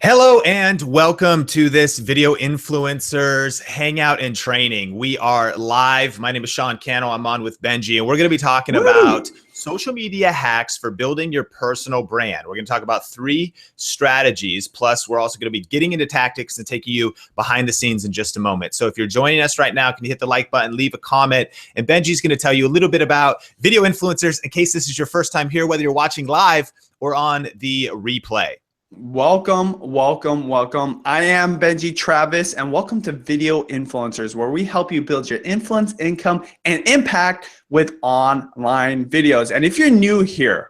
Hello and welcome to this Video Influencers Hangout and Training. We are live. My name is Sean Cannell. I'm on with Benji, and we're going to be talking about social media hacks for building your personal brand. We're going to talk about 3 strategies. Plus, we're also going to be getting into tactics and taking you behind the scenes in just a moment. So if you're joining us right now, can you hit the like button, leave a comment, and Benji's going to tell you a little bit about video influencers in case this is your first time here, whether you're watching live or on the replay. Welcome. I am Benji Travis, and welcome to Video Influencers, where we help you build your influence, income, and impact with online videos. And if you're new here,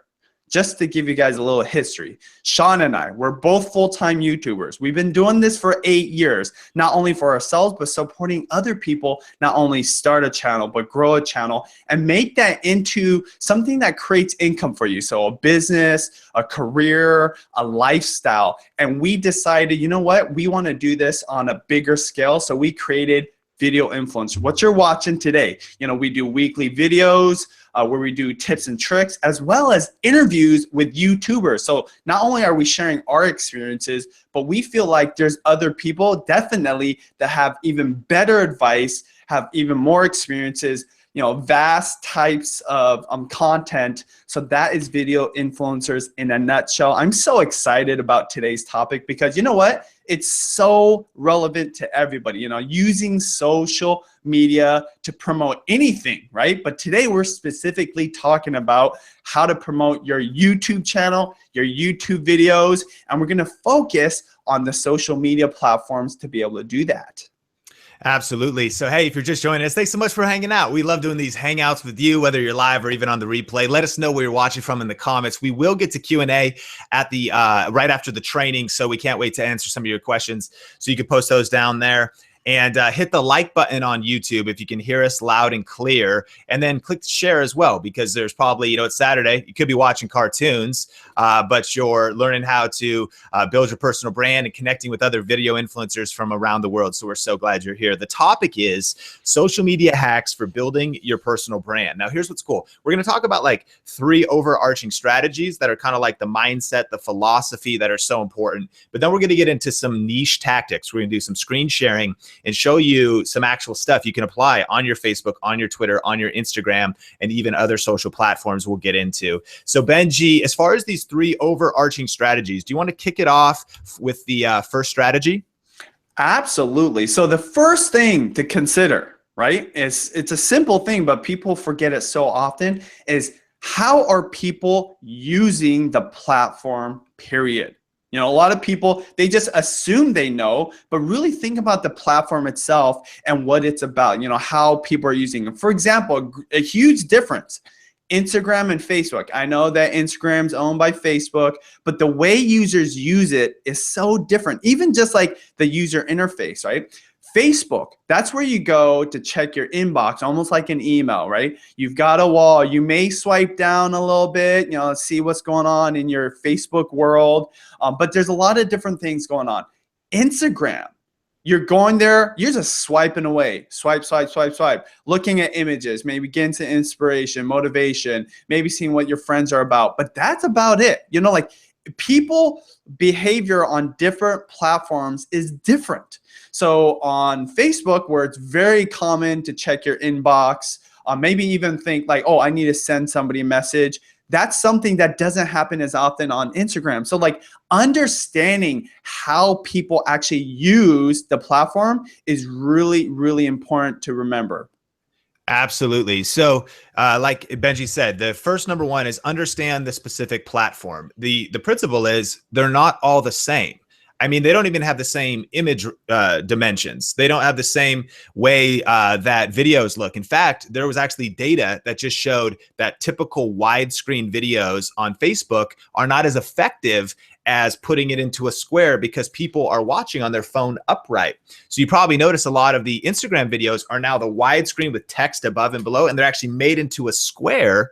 just to give you guys a little history, Sean and I, we're both full-time YouTubers. We've been doing this for 8 years, not only for ourselves, but supporting other people, not only start a channel, but grow a channel and make that into something that creates income for you. So a business, a career, a lifestyle. And we decided, you know what? We want to do this on a bigger scale. So we created Video Influencer. What you're watching today, we do weekly videos where we do tips and tricks, as well as interviews with YouTubers. So not only are we sharing our experiences, but we feel like there's other people definitely that have even better advice, have even more experiences, vast types of content. So that is Video Influencers in a nutshell. I'm so excited about today's topic because you know what? It's so relevant to everybody, using social media to promote anything, right? But today we're specifically talking about how to promote your YouTube channel, your YouTube videos, and we're going to focus on the social media platforms to be able to do that. Absolutely. So, hey, if you're just joining us, thanks so much for hanging out. We love doing these hangouts with you, whether you're live or even on the replay. Let us know where you're watching from in the comments. We will get to Q&A at the right after the training, so we can't wait to answer some of your questions. So you can post those down there. And hit the like button on YouTube if you can hear us loud and clear, and then click share as well, because there's probably, it's Saturday. You could be watching cartoons, but you're learning how to build your personal brand and connecting with other video influencers from around the world. So we're so glad you're here. The topic is social media hacks for building your personal brand. Now, here's what's cool. We're going to talk about like 3 overarching strategies that are kind of like the mindset, the philosophy that are so important. But then we're going to get into some niche tactics. We're going to do some screen sharing and show you some actual stuff you can apply on your Facebook, on your Twitter, on your Instagram, and even other social platforms we'll get into. So Benji, as far as these 3 overarching strategies, do you want to kick it off with the first strategy? Absolutely. So the first thing to consider, right, it's a simple thing, but people forget it so often, is how are people using the platform, period. A lot of people, they just assume they know, but really think about the platform itself and what it's about, how people are using it. For example, a huge difference, Instagram and Facebook. I know that Instagram's owned by Facebook, but the way users use it is so different, even just like the user interface, right? Facebook, that's where you go to check your inbox, almost like an email, right? You've got a wall. You may swipe down a little bit, see what's going on in your Facebook world, but there's a lot of different things going on. Instagram, you're going there, you're just swiping away, swipe, looking at images, maybe getting some inspiration, motivation, maybe seeing what your friends are about, but that's about it. Like people behavior on different platforms is different. So on Facebook, where it's very common to check your inbox, maybe even think like, oh, I need to send somebody a message. That's something that doesn't happen as often on Instagram. So like understanding how people actually use the platform is really, really important to remember. Absolutely. So like Benji said, the first number 1 is understand the specific platform. The principle is they're not all the same. I mean, they don't even have the same image dimensions. They don't have the same way that videos look. In fact, there was actually data that just showed that typical widescreen videos on Facebook are not as effective as putting it into a square because people are watching on their phone upright. So you probably notice a lot of the Instagram videos are now the widescreen with text above and below, and they're actually made into a square.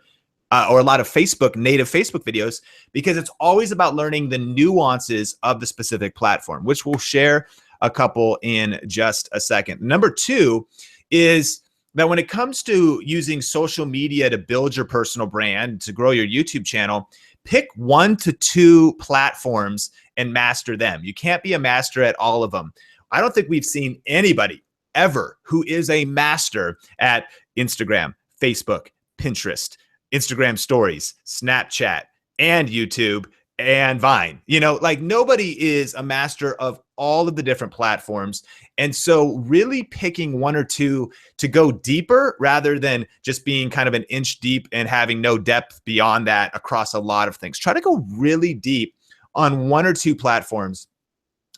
Or a lot of native Facebook videos, because it's always about learning the nuances of the specific platform, which we'll share a couple in just a second. Number 2 is that when it comes to using social media to build your personal brand, to grow your YouTube channel, pick 1 to 2 platforms and master them. You can't be a master at all of them. I don't think we've seen anybody ever who is a master at Instagram, Facebook, Pinterest, Instagram stories, Snapchat, and YouTube and Vine. Like nobody is a master of all of the different platforms. And so really picking one or two to go deeper rather than just being kind of an inch deep and having no depth beyond that across a lot of things. Try to go really deep on one or two platforms.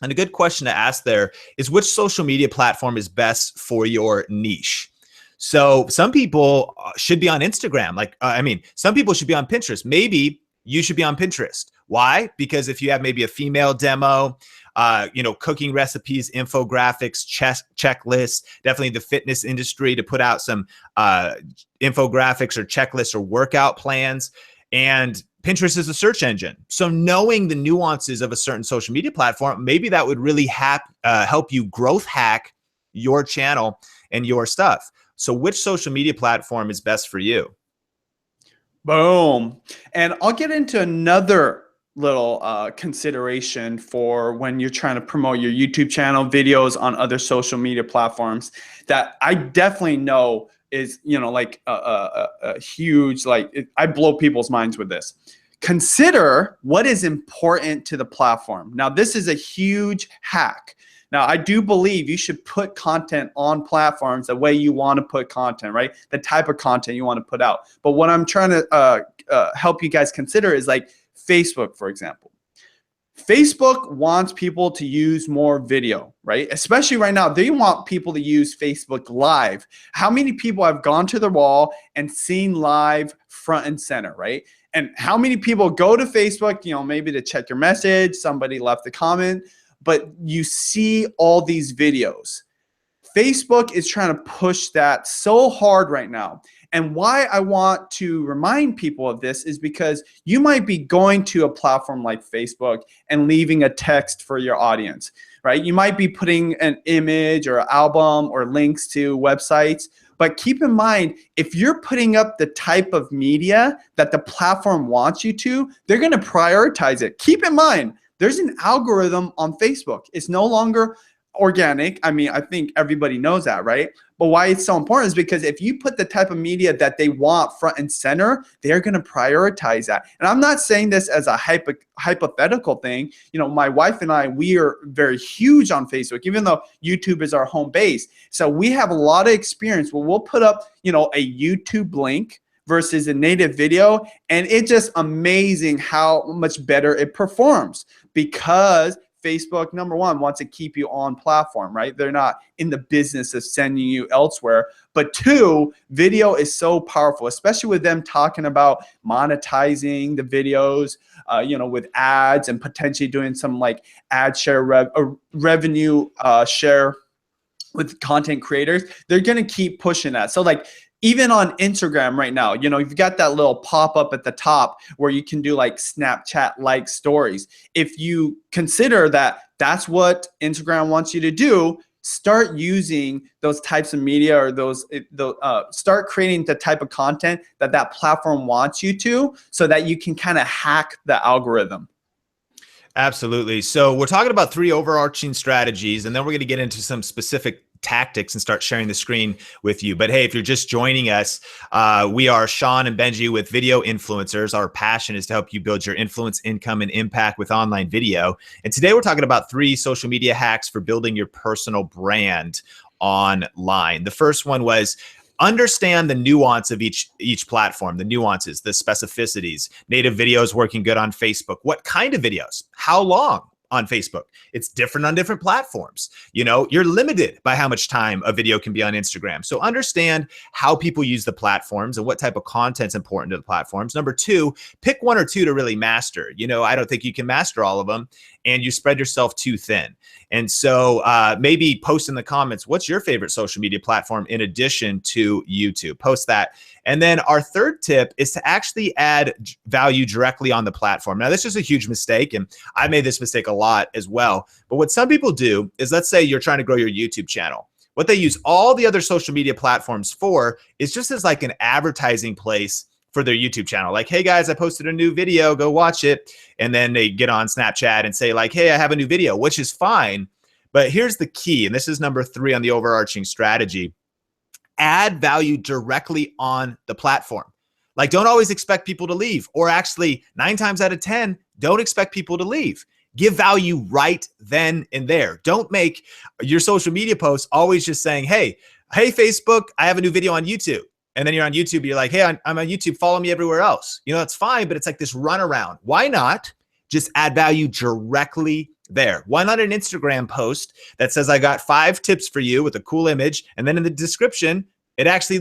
And a good question to ask there is, which social media platform is best for your niche? So some people should be on Instagram. Some people should be on Pinterest. Maybe you should be on Pinterest. Why? Because if you have maybe a female demo, cooking recipes, infographics, checklists, definitely the fitness industry to put out some infographics or checklists or workout plans. And Pinterest is a search engine. So knowing the nuances of a certain social media platform, maybe that would really help you growth hack your channel and your stuff. So which social media platform is best for you? Boom. And I'll get into another little consideration for when you're trying to promote your YouTube channel, videos on other social media platforms that I definitely know is, like a huge, I blow people's minds with this. Consider what is important to the platform. Now, this is a huge hack. Now, I do believe you should put content on platforms the way you want to put content, right? The type of content you want to put out. But what I'm trying to help you guys consider is like Facebook, for example. Facebook wants people to use more video, right? Especially right now, they want people to use Facebook Live. How many people have gone to the wall and seen live front and center, right? And how many people go to Facebook, maybe to check your message, somebody left a comment, but you see all these videos. Facebook is trying to push that so hard right now. And why I want to remind people of this is because you might be going to a platform like Facebook and leaving a text for your audience, right? You might be putting an image or an album or links to websites. But keep in mind, if you're putting up the type of media that the platform wants you to, they're going to prioritize it. Keep in mind, there's an algorithm on Facebook. It's no longer organic. I mean, I think everybody knows that, right? But why it's so important is because if you put the type of media that they want front and center, they're going to prioritize that. And I'm not saying this as a hypothetical thing. My wife and I, we are very huge on Facebook, even though YouTube is our home base. So we have a lot of experience where we'll put up, a YouTube link versus a native video. And it's just amazing how much better it performs because Facebook, number one, wants to keep you on platform, right? They're not in the business of sending you elsewhere. But two, video is so powerful, especially with them talking about monetizing the videos, with ads and potentially doing some like ad share revenue share with content creators. They're going to keep pushing that. So even on Instagram right now, you've got that little pop-up at the top where you can do like Snapchat-like stories. If you consider that that's what Instagram wants you to do, start using those types of media or start creating the type of content that platform wants you to so that you can kind of hack the algorithm. Absolutely. So we're talking about 3 overarching strategies, and then we're going to get into some specific tactics and start sharing the screen with you. But hey, if you're just joining us, we are Sean and Benji with Video Influencers. Our passion is to help you build your influence, income, and impact with online video. And today we're talking about 3 social media hacks for building your personal brand online. The first one was understand the nuance of each platform, the nuances, the specificities. Native videos working good on Facebook. What kind of videos? How long on Facebook? It's different on different platforms. You're limited by how much time a video can be on Instagram. So understand how people use the platforms and what type of content's important to the platforms. Number 2, pick 1 or 2 to really master. I don't think you can master all of them, and you spread yourself too thin. And so maybe post in the comments, what's your favorite social media platform in addition to YouTube? Post that. And then our third tip is to actually add value directly on the platform. Now, this is a huge mistake, and I made this mistake a lot as well. But what some people do is, let's say you're trying to grow your YouTube channel. What they use all the other social media platforms for is just as like an advertising place for their YouTube channel. Like, hey guys, I posted a new video, go watch it. And then they get on Snapchat and say like, hey, I have a new video, which is fine. But here's the key, and this is number 3 on the overarching strategy. Add value directly on the platform. Like, don't always expect people to leave, or actually 9 times out of 10, don't expect people to leave. Give value right then and there. Don't make your social media posts always just saying, hey, Facebook, I have a new video on YouTube. And then you're on YouTube, you're like, hey, I'm on YouTube, follow me everywhere else. You know, that's fine, but it's like this runaround. Why not just add value directly there? Why not an Instagram post that says, I got 5 tips for you with a cool image, and then in the description, it actually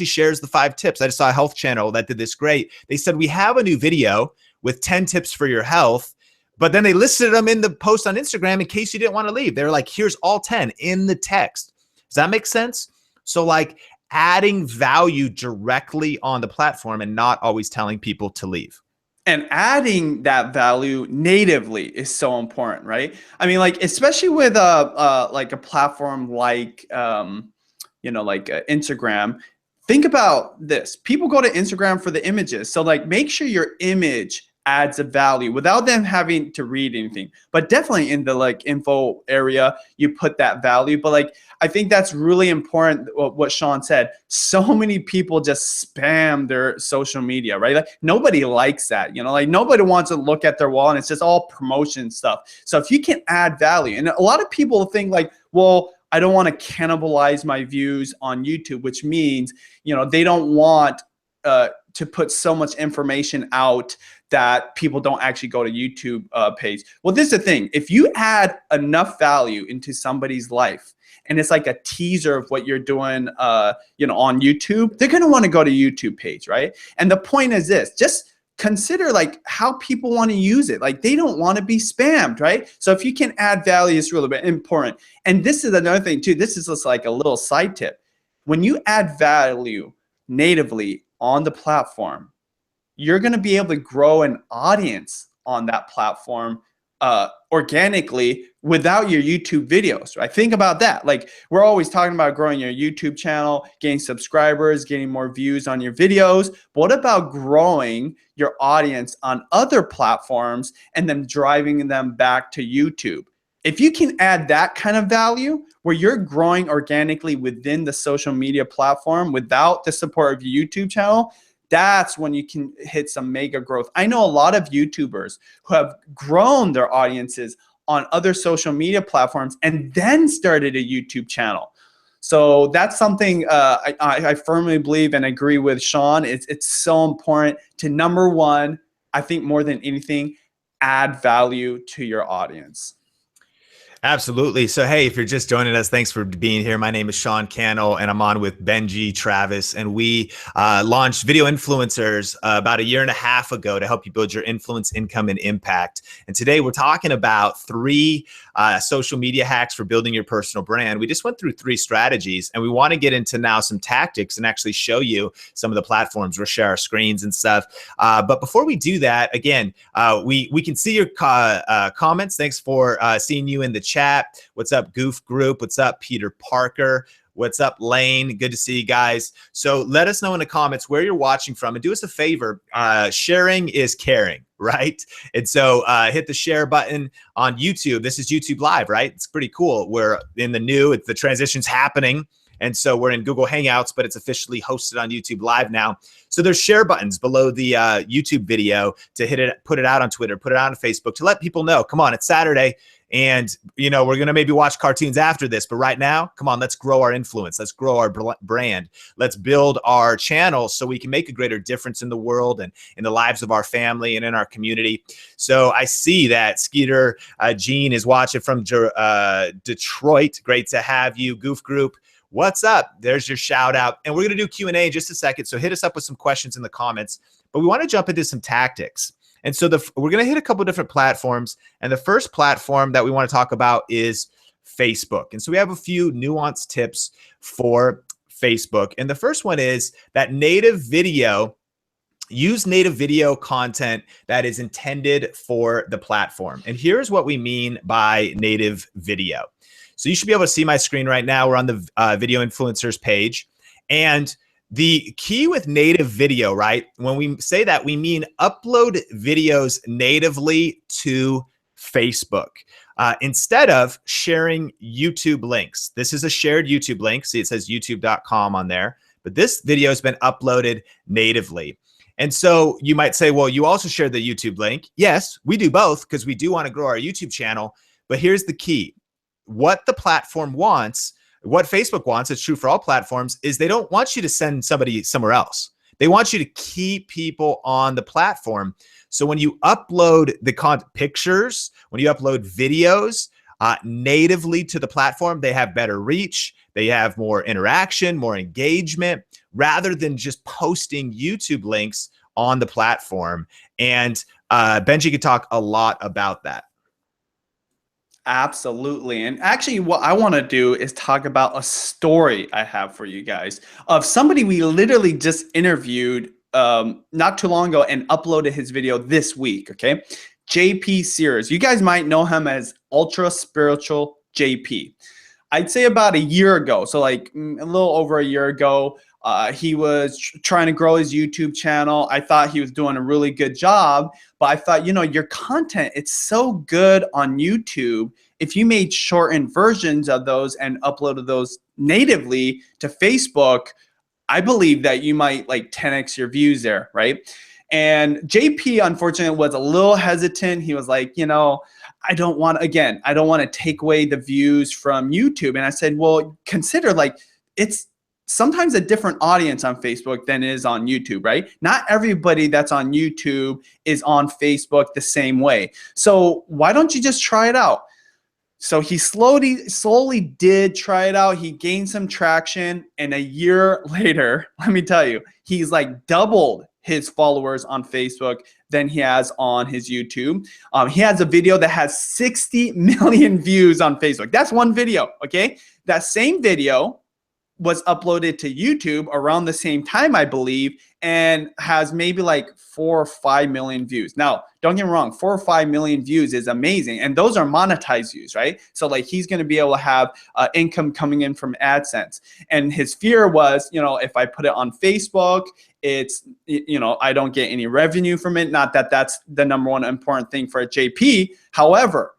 shares the 5 tips. I just saw a health channel that did this great. They said, we have a new video with 10 tips for your health, but then they listed them in the post on Instagram in case you didn't want to leave. They're like, here's all 10 in the text. Does that make sense? So like adding value directly on the platform and not always telling people to leave. And adding that value natively is so important, right? I mean, like, especially with like a platform like, Instagram. Think about this. People go to Instagram for the images. So like, make sure your image adds a value without them having to read anything. But definitely in the like info area, you put that value. But like, I think that's really important, what Sean said. So many people just spam their social media, right? Like, nobody likes that, like nobody wants to look at their wall and it's just all promotion stuff. So if you can add value, and a lot of people think like, well, I don't want to cannibalize my views on YouTube, which means, they don't want to put so much information out that people don't actually go to YouTube page. Well, this is the thing. If you add enough value into somebody's life, and it's like a teaser of what you're doing, on YouTube, they're going to want to go to YouTube page, right? And the point is this, just consider like how people want to use it. Like, they don't want to be spammed, right? So if you can add value, it's really important. And this is another thing too. This is just like a little side tip. When you add value natively on the platform, you're going to be able to grow an audience on that platform organically without your YouTube videos, right? Think about that. Like, we're always talking about growing your YouTube channel, getting subscribers, getting more views on your videos. But what about growing your audience on other platforms and then driving them back to YouTube? If you can add that kind of value where you're growing organically within the social media platform without the support of your YouTube channel, that's when you can hit some mega growth. I know a lot of YouTubers who have grown their audiences on other social media platforms and then started a YouTube channel. So that's something I firmly believe and agree with Sean. It's so important to, number one, I think more than anything, add value to your audience. Absolutely. So, hey, if you're just joining us, thanks for being here. My name is Sean Cannell, and I'm on with Benji Travis, and we launched Video Influencers about 1.5 years ago to help you build your influence, income, and impact. And today we're talking about 3 social media hacks for building your personal brand. We just went through 3 strategies, and we want to get into now some tactics and actually show you some of the platforms. We'll share our screens and stuff. But before we do that, again, we can see your comments. Thanks for seeing you in the chat. What's up, Goof Group? What's up, Peter Parker? What's up, Lane? Good to see you guys. So let us know in the comments where you're watching from, and do us a favor. Sharing is caring, right? And so hit the share button on YouTube. This is YouTube Live, right? It's pretty cool. We're in the transition's happening. And so we're in Google Hangouts, but it's officially hosted on YouTube Live now. So there's share buttons below the YouTube video to hit it, put it out on Twitter, put it out on Facebook to let people know, come on, it's Saturday. And, we're going to maybe watch cartoons after this. But right now, come on, let's grow our influence. Let's grow our brand. Let's build our channel so we can make a greater difference in the world and in the lives of our family and in our community. So I see that Skeeter Jean is watching from Detroit. Great to have you. Goof Group, what's up? There's your shout out. And we're going to do Q&A in just a second. So hit us up with some questions in the comments. But we want to jump into some tactics. And so we're going to hit a couple different platforms. And the first platform that we want to talk about is Facebook. And so we have a few nuanced tips for Facebook. And the first one is that use native video content that is intended for the platform. And here's what we mean by native video. So you should be able to see my screen right now. We're on the Video Influencers page. And The key with native video, right? When we say that, we mean upload videos natively to Facebook instead of sharing YouTube links. This is a shared YouTube link. See, it says youtube.com on there, but this video has been uploaded natively. And so you might say, well, you also shared the YouTube link. Yes, we do both because we do want to grow our YouTube channel. But here's the key. What the platform wants, what Facebook wants, it's true for all platforms, is they don't want you to send somebody somewhere else. They want you to keep people on the platform. So when you upload the pictures, when you upload videos natively to the platform, they have better reach, they have more interaction, more engagement, rather than just posting YouTube links on the platform. And Benji could talk a lot about that. Absolutely. And actually, what I want to do is talk about a story I have for you guys of somebody we literally just interviewed not too long ago and uploaded his video this week. Okay. JP Sears. You guys might know him as Ultra Spiritual JP. I'd say about a year ago, so like a little over a year ago, he was trying to grow his YouTube channel. I thought he was doing a really good job, but I thought, you know, your content, it's so good on YouTube. If you made shortened versions of those and uploaded those natively to Facebook, I believe that you might like 10x your views there, right? And JP, unfortunately, was a little hesitant. He was like, you know, I don't want to take away the views from YouTube. And I said, well, consider like it's sometimes a different audience on Facebook than is on YouTube, right? Not everybody that's on YouTube is on Facebook the same way. So why don't you just try it out? So he slowly did try it out. He gained some traction. And a year later, let me tell you, he's like doubled his followers on Facebook than he has on his YouTube. He has a video that has 60 million views on Facebook. That's one video, okay? That same video was uploaded to YouTube around the same time, I believe, and has maybe like 4 or 5 million views. Now, don't get me wrong, 4 or 5 million views is amazing. And those are monetized views, right? So like he's going to be able to have income coming in from AdSense. And his fear was, you know, if I put it on Facebook, it's, you know, I don't get any revenue from it. Not that that's the number one important thing for a JP. However,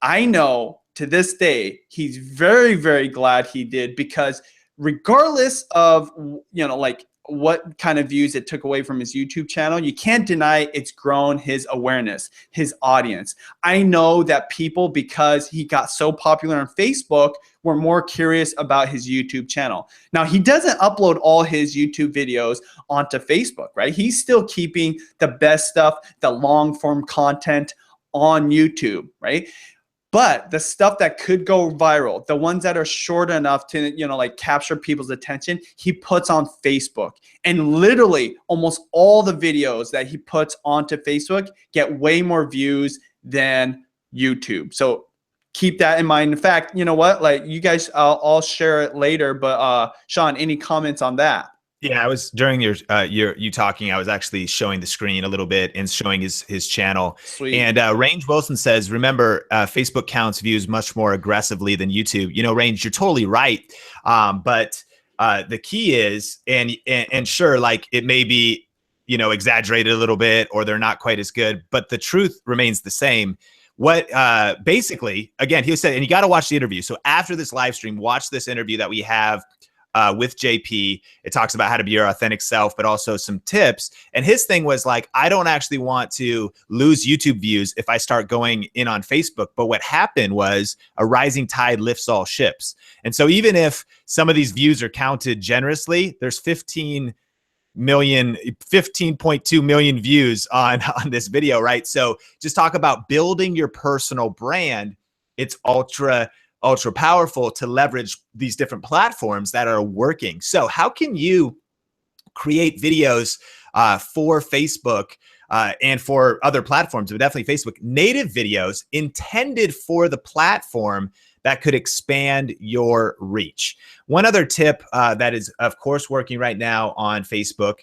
I know to this day, he's very, very glad he did, because regardless of, you know, like what kind of views it took away from his YouTube channel, you can't deny it's grown his awareness, his audience. I know that people, because he got so popular on Facebook, were more curious about his YouTube channel. Now, he doesn't upload all his YouTube videos onto Facebook, right? He's still keeping the best stuff, the long form content on YouTube, right? But the stuff that could go viral, the ones that are short enough to, you know, like capture people's attention, he puts on Facebook. And literally almost all the videos that he puts onto Facebook get way more views than YouTube. So keep that in mind. In fact, you know what? Like you guys, I'll share it later. But Sean, any comments on that? Yeah, I was during you talking, I was actually showing the screen a little bit and showing his channel. Sweet. And Range Wilson says, remember, Facebook counts views much more aggressively than YouTube. You know, Range, you're totally right. But the key is, and sure, like it may be, you know, exaggerated a little bit, or they're not quite as good, but the truth remains the same. What basically, again, he said, and you got to watch the interview. So after this live stream, watch this interview that we have with JP. It talks about how to be your authentic self, but also some tips. And his thing was like, I don't actually want to lose YouTube views if I start going in on Facebook. But what happened was a rising tide lifts all ships. And so even if some of these views are counted generously, there's 15.2 million views on this video, right? So just talk about building your personal brand. It's ultra powerful to leverage these different platforms that are working. So how can you create videos for Facebook and for other platforms, but definitely Facebook, native videos intended for the platform that could expand your reach? One other tip that is, of course, working right now on Facebook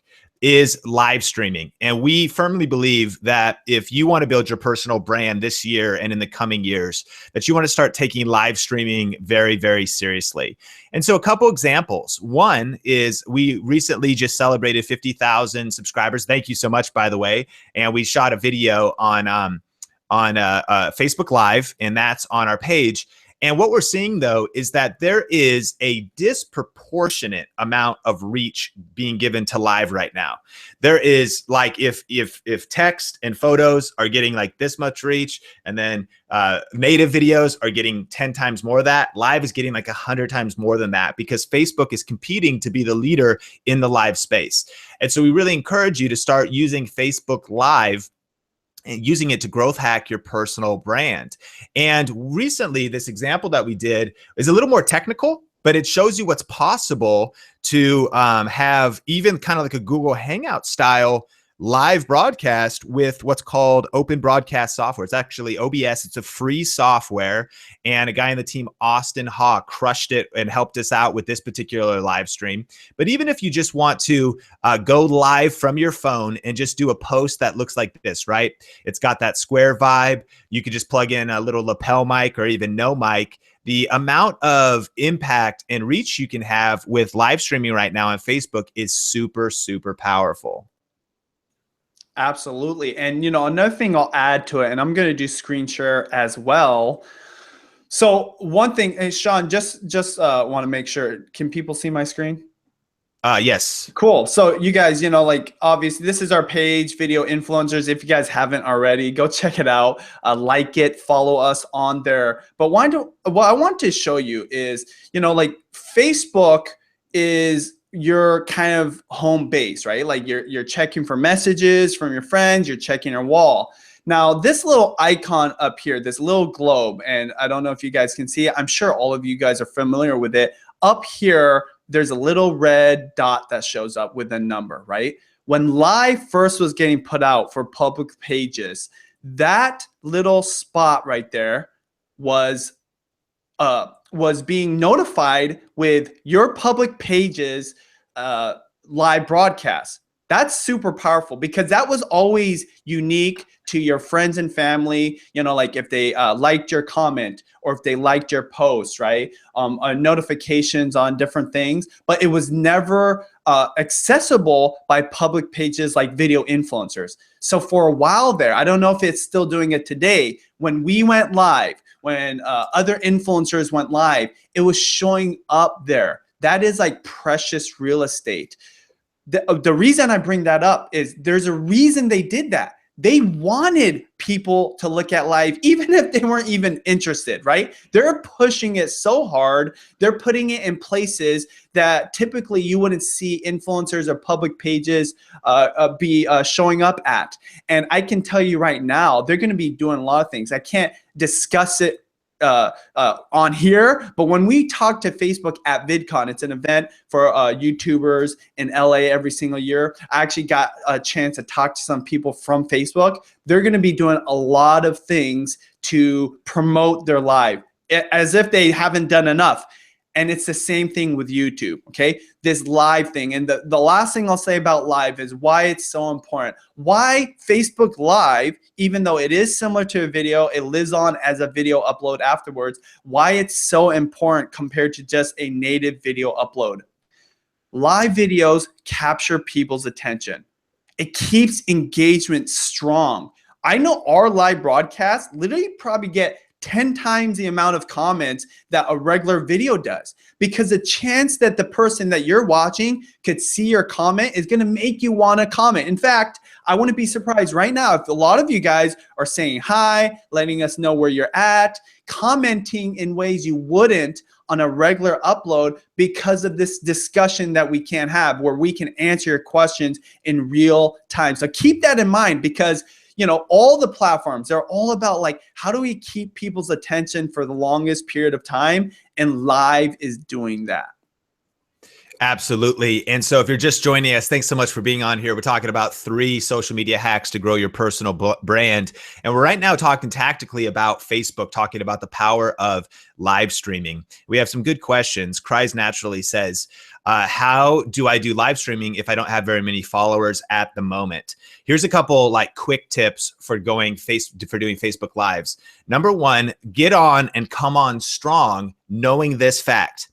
is live streaming. And we firmly believe that if you want to build your personal brand this year and in the coming years, that you want to start taking live streaming very, very seriously. And so a couple examples. One is we recently just celebrated 50,000 subscribers. Thank you so much, by the way. And we shot a video on Facebook Live, and that's on our page. And what we're seeing, though, is that there is a disproportionate amount of reach being given to live right now. There is like if text and photos are getting like this much reach, and then native videos are getting 10 times more of that, live is getting like 100 times more than that, because Facebook is competing to be the leader in the live space. And so we really encourage you to start using Facebook Live and using it to growth hack your personal brand. And recently, this example that we did is a little more technical, but it shows you what's possible to have even kind of like a Google Hangout style live broadcast with what's called open broadcast software. It's actually OBS. It's a free software. And a guy in the team, Austin Haw, crushed it and helped us out with this particular live stream. But even if you just want to go live from your phone and just do a post that looks like this, right? It's got that square vibe. You could just plug in a little lapel mic or even no mic. The amount of impact and reach you can have with live streaming right now on Facebook is super, super powerful. Absolutely. And, another thing I'll add to it, and I'm going to do screen share as well. So one thing, and Sean, just want to make sure, can people see my screen? Yes. Cool. So you guys, like obviously this is our page, Video Influencers. If you guys haven't already, go check it out, like it, follow us on there. But what I want to show you is, like Facebook is your kind of home base, right? Like you're checking for messages from your friends, you're checking your wall. Now, this little icon up here, this little globe, and I don't know if you guys can see it. I'm sure all of you guys are familiar with it. Up here, there's a little red dot that shows up with a number, right? When live first was getting put out for public pages, that little spot right there was being notified with your public pages live broadcast. That's super powerful because that was always unique to your friends and family, like if they liked your comment or if they liked your post, right? Notifications on different things, but it was never accessible by public pages like Video Influencers. So for a while there, I don't know if it's still doing it today, when we went live, when other influencers went live, it was showing up there. That is like precious real estate. The reason I bring that up is there's a reason they did that. They wanted people to look at live, even if they weren't even interested, right? They're pushing it so hard. They're putting it in places that typically you wouldn't see influencers or public pages be showing up at. And I can tell you right now, they're going to be doing a lot of things. I can't discuss it on here, but when we talk to Facebook at VidCon, it's an event for YouTubers in LA every single year. I actually got a chance to talk to some people from Facebook. They're going to be doing a lot of things to promote their live, as if they haven't done enough. And it's the same thing with YouTube, okay? This live thing. And the last thing I'll say about live is why it's so important. Why Facebook Live, even though it is similar to a video, it lives on as a video upload afterwards, why it's so important compared to just a native video upload. Live videos capture people's attention. It keeps engagement strong. I know our live broadcasts literally probably get 10 times the amount of comments that a regular video does, because the chance that the person that you're watching could see your comment is going to make you want to comment. In fact, I wouldn't be surprised right now if a lot of you guys are saying hi, letting us know where you're at, commenting in ways you wouldn't on a regular upload because of this discussion that we can have where we can answer your questions in real time. So keep that in mind, because all the platforms, they're all about like, how do we keep people's attention for the longest period of time? And live is doing that. Absolutely. And so if you're just joining us, thanks so much for being on here. We're talking about 3 social media hacks to grow your personal brand. And we're right now talking tactically about Facebook, talking about the power of live streaming. We have some good questions. Cries Naturally says, how do I do live streaming if I don't have very many followers at the moment? Here's a couple like quick tips for doing Facebook Lives. Number 1, get on and come on strong, knowing this fact,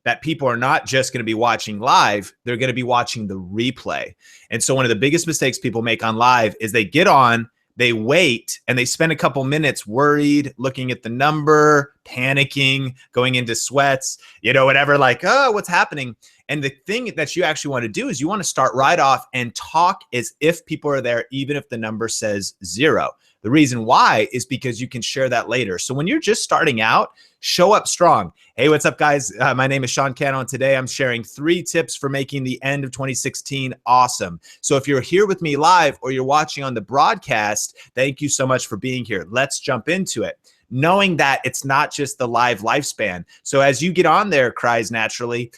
that people are not just going to be watching live, they're going to be watching the replay. And so one of the biggest mistakes people make on live is they get on, they wait, and they spend a couple minutes worried, looking at the number, panicking, going into sweats, whatever, like, oh, what's happening? And the thing that you actually want to do is you want to start right off and talk as if people are there, even if the number says 0. The reason why is because you can share that later. So when you're just starting out, show up strong. Hey, what's up, guys? My name is Sean Cano, and today I'm sharing 3 tips for making the end of 2016 awesome. So if you're here with me live or you're watching on the broadcast, thank you so much for being here. Let's jump into it, knowing that it's not just the live lifespan. So as you get on there, Cries Naturally,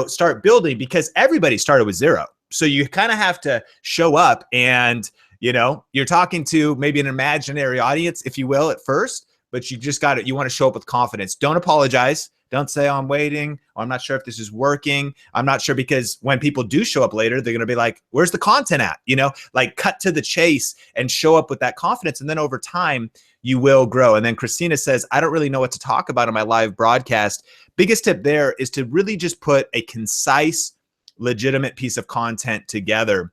start building, because everybody started with 0. So you kind of have to show up, and you're talking to maybe an imaginary audience, if you will, at first, but you just got it. You want to show up with confidence. Don't apologize. Don't say, oh, I'm waiting, or I'm not sure if this is working. I'm not sure, because when people do show up later, they're going to be like, where's the content at? Like cut to the chase and show up with that confidence. And then over time, you will grow. And then Christina says, I don't really know what to talk about on my live broadcast. Biggest tip there is to really just put a concise, legitimate piece of content together.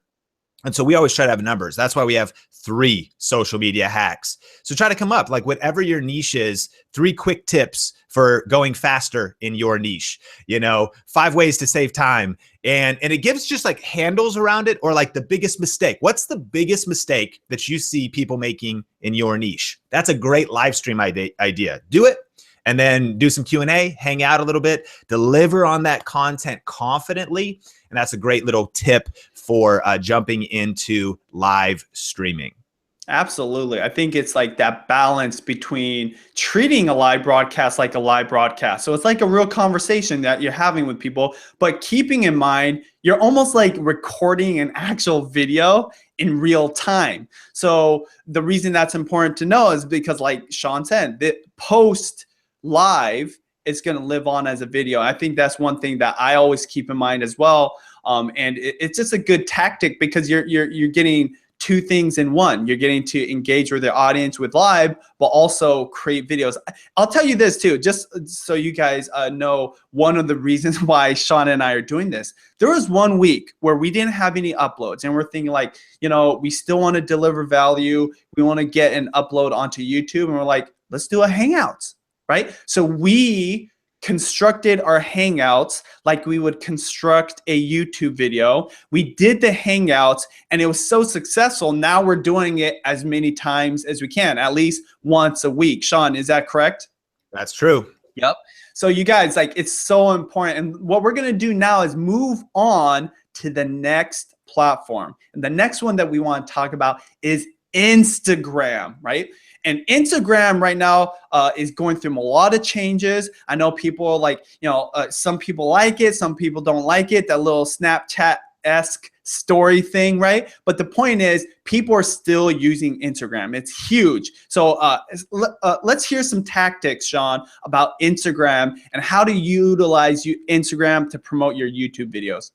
And so we always try to have numbers. That's why we have 3 social media hacks. So try to come up, like whatever your niche is, 3 quick tips for going faster in your niche, 5 ways to save time. And it gives just like handles around it, or like the biggest mistake. What's the biggest mistake that you see people making in your niche? That's a great live stream idea. Do it. And then do some Q&A, hang out a little bit, deliver on that content confidently. And that's a great little tip for jumping into live streaming. Absolutely. I think it's like that balance between treating a live broadcast like a live broadcast. So it's like a real conversation that you're having with people, but keeping in mind, you're almost like recording an actual video in real time. So the reason that's important to know is because, like Sean said, the post live is going to live on as a video. I think that's one thing that I always keep in mind as well. And it's just a good tactic, because you're getting 2 things in one. You're getting to engage with the audience with live, but also create videos. I'll tell you this too, just so you guys know one of the reasons why Sean and I are doing this. There was 1 week where we didn't have any uploads, and we're thinking like, we still want to deliver value. We want to get an upload onto YouTube, and we're like, let's do a Hangouts. Right? So we constructed our Hangouts like we would construct a YouTube video. We did the Hangouts, and it was so successful. Now we're doing it as many times as we can, at least once a week. Sean, is that correct? That's true. Yep. So you guys, like, it's so important. And what we're going to do now is move on to the next platform. And the next one that we want to talk about is Instagram, right? And Instagram right now is going through a lot of changes. I know people like, some people like it, some people don't like it, that little Snapchat-esque story thing, right? But the point is, people are still using Instagram. It's huge. So let's hear some tactics, Sean, about Instagram and how to utilize Instagram to promote your YouTube videos.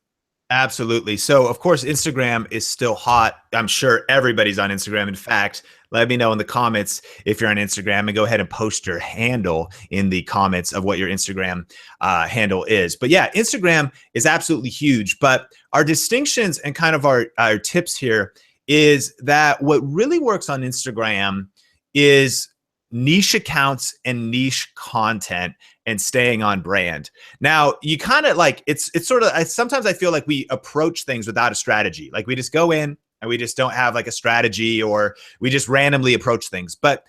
Absolutely. So, of course, Instagram is still hot. I'm sure everybody's on Instagram. In fact, let me know in the comments if you're on Instagram, and go ahead and post your handle in the comments of what your Instagram handle is. But yeah, Instagram is absolutely huge. But our distinctions and kind of our tips here is that what really works on Instagram is niche accounts and niche content and staying on brand. Now, you kind of like, it's sort of, sometimes I feel like we approach things without a strategy. Like we just go in and we just don't have like a strategy, or we just randomly approach things. But,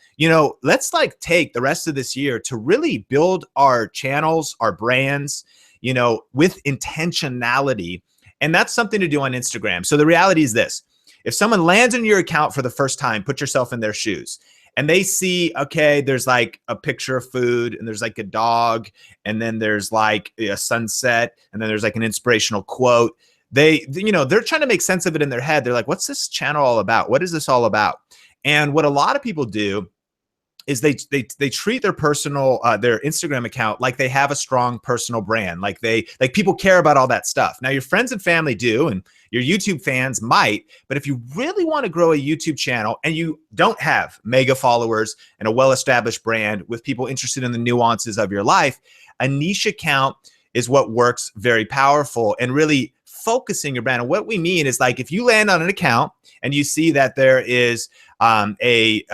let's like take the rest of this year to really build our channels, our brands, with intentionality. And that's something to do on Instagram. So the reality is this: if someone lands in your account for the first time, put yourself in their shoes, and they see, okay, there's like a picture of food, and there's like a dog, and then there's like a sunset, and then there's like an inspirational quote. They're trying to make sense of it in their head. They're like, what's this channel all about? What is this all about? And what a lot of people do is they treat their personal their Instagram account like they have a strong personal brand, like people care about all that stuff. Now your friends and family do, and your YouTube fans might, but if you really want to grow a YouTube channel and you don't have mega followers and a well-established brand with people interested in the nuances of your life, a niche account is what works very powerful, and really focusing your brand. And what we mean is, like, if you land on an account and you see that there is a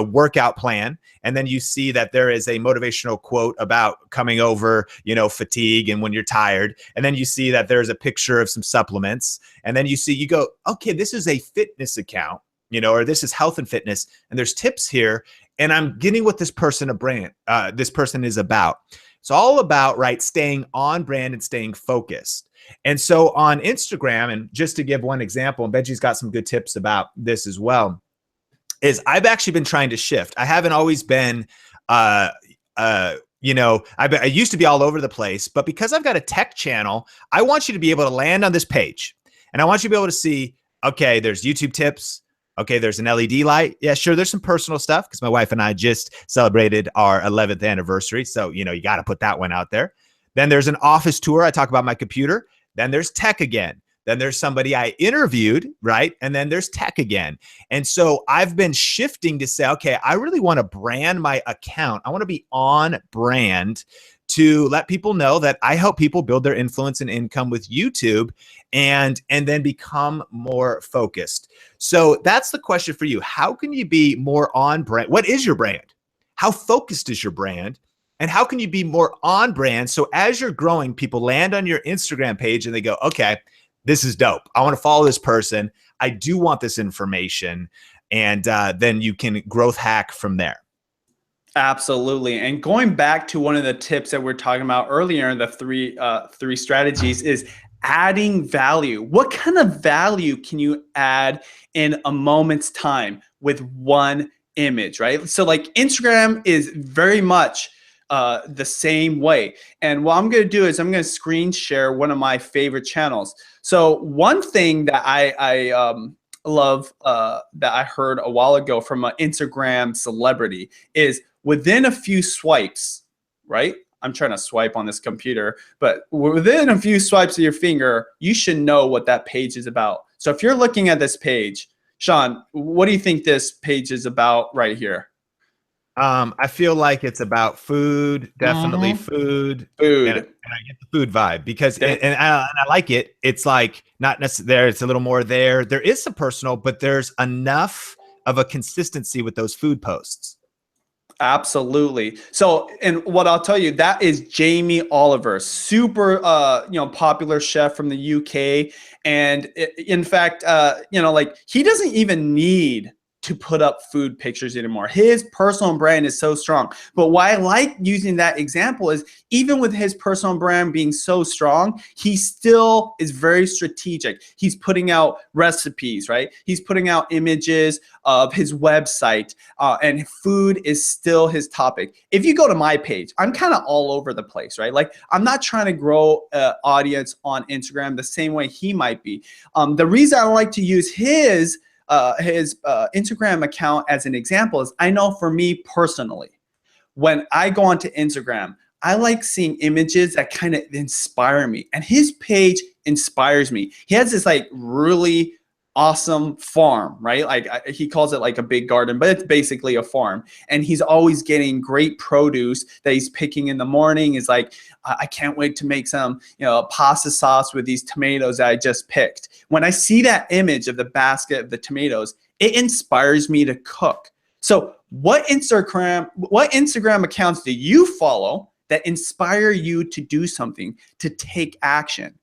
workout plan, and then you see that there is a motivational quote about coming over, fatigue and when you're tired, and then you see that there's a picture of some supplements, and then you go, okay, this is a fitness account, or this is health and fitness, and there's tips here, and I'm getting what this person is about. It's all about, right, staying on brand and staying focused. And so on Instagram, and just to give one example, and Benji's got some good tips about this as well, is I've actually been trying to shift. I haven't always been, I used to be all over the place, but because I've got a tech channel, I want you to be able to land on this page, and I want you to be able to see, okay, there's YouTube tips. Okay, there's an LED light. Yeah, sure, there's some personal stuff because my wife and I just celebrated our 11th anniversary. So, you got to put that one out there. Then there's an office tour. I talk about my computer. Then there's tech again. Then there's somebody I interviewed, right? And then there's tech again. And so I've been shifting to say, okay, I really want to brand my account. I want to be on brand to let people know that I help people build their influence and income with YouTube, and then become more focused. So that's the question for you. How can you be more on brand? What is your brand? How focused is your brand? And how can you be more on brand? So as you're growing, people land on your Instagram page and they go, okay, this is dope. I want to follow this person. I do want this information. And then you can growth hack from there. Absolutely. And going back to one of the tips that we're talking about earlier in the three strategies is adding value. What kind of value can you add in a moment's time with one image, right? So like Instagram is very much the same way. And what I'm going to do is I'm going to screen share one of my favorite channels. So one thing that I love that I heard a while ago from an Instagram celebrity is within a few swipes, right? I'm trying to swipe on this computer, but within a few swipes of your finger, you should know what that page is about. So if you're looking at this page, Sean, what do you think this page is about right here? I feel like it's about food, definitely food. And I get the food vibe because, and I like it. It's like not necessarily, it's a little more there. There is some personal, but there's enough of a consistency with those food posts. Absolutely. So, and what I'll tell you, that is Jamie Oliver, super, popular chef from the UK. And in fact, like he doesn't even need to put up food pictures anymore. His personal brand is so strong. But why I like using that example is even with his personal brand being so strong, he still is very strategic. He's putting out recipes, right? He's putting out images of his website, and food is still his topic. If you go to my page, I'm kind of all over the place, right? Like I'm not trying to grow an audience on Instagram the same way he might be. The reason I like to use his Instagram account as an example is I know for me personally, when I go onto Instagram, I like seeing images that kind of inspire me, and his page inspires me. He has this like really awesome farm, right? Like he calls it like a big garden, but it's basically a farm. And he's always getting great produce that he's picking in the morning. Is like, I can't wait to make some, pasta sauce with these tomatoes that I just picked. When I see that image of the basket of the tomatoes, it inspires me to cook. So what Instagram accounts do you follow that inspire you to do something, to take action?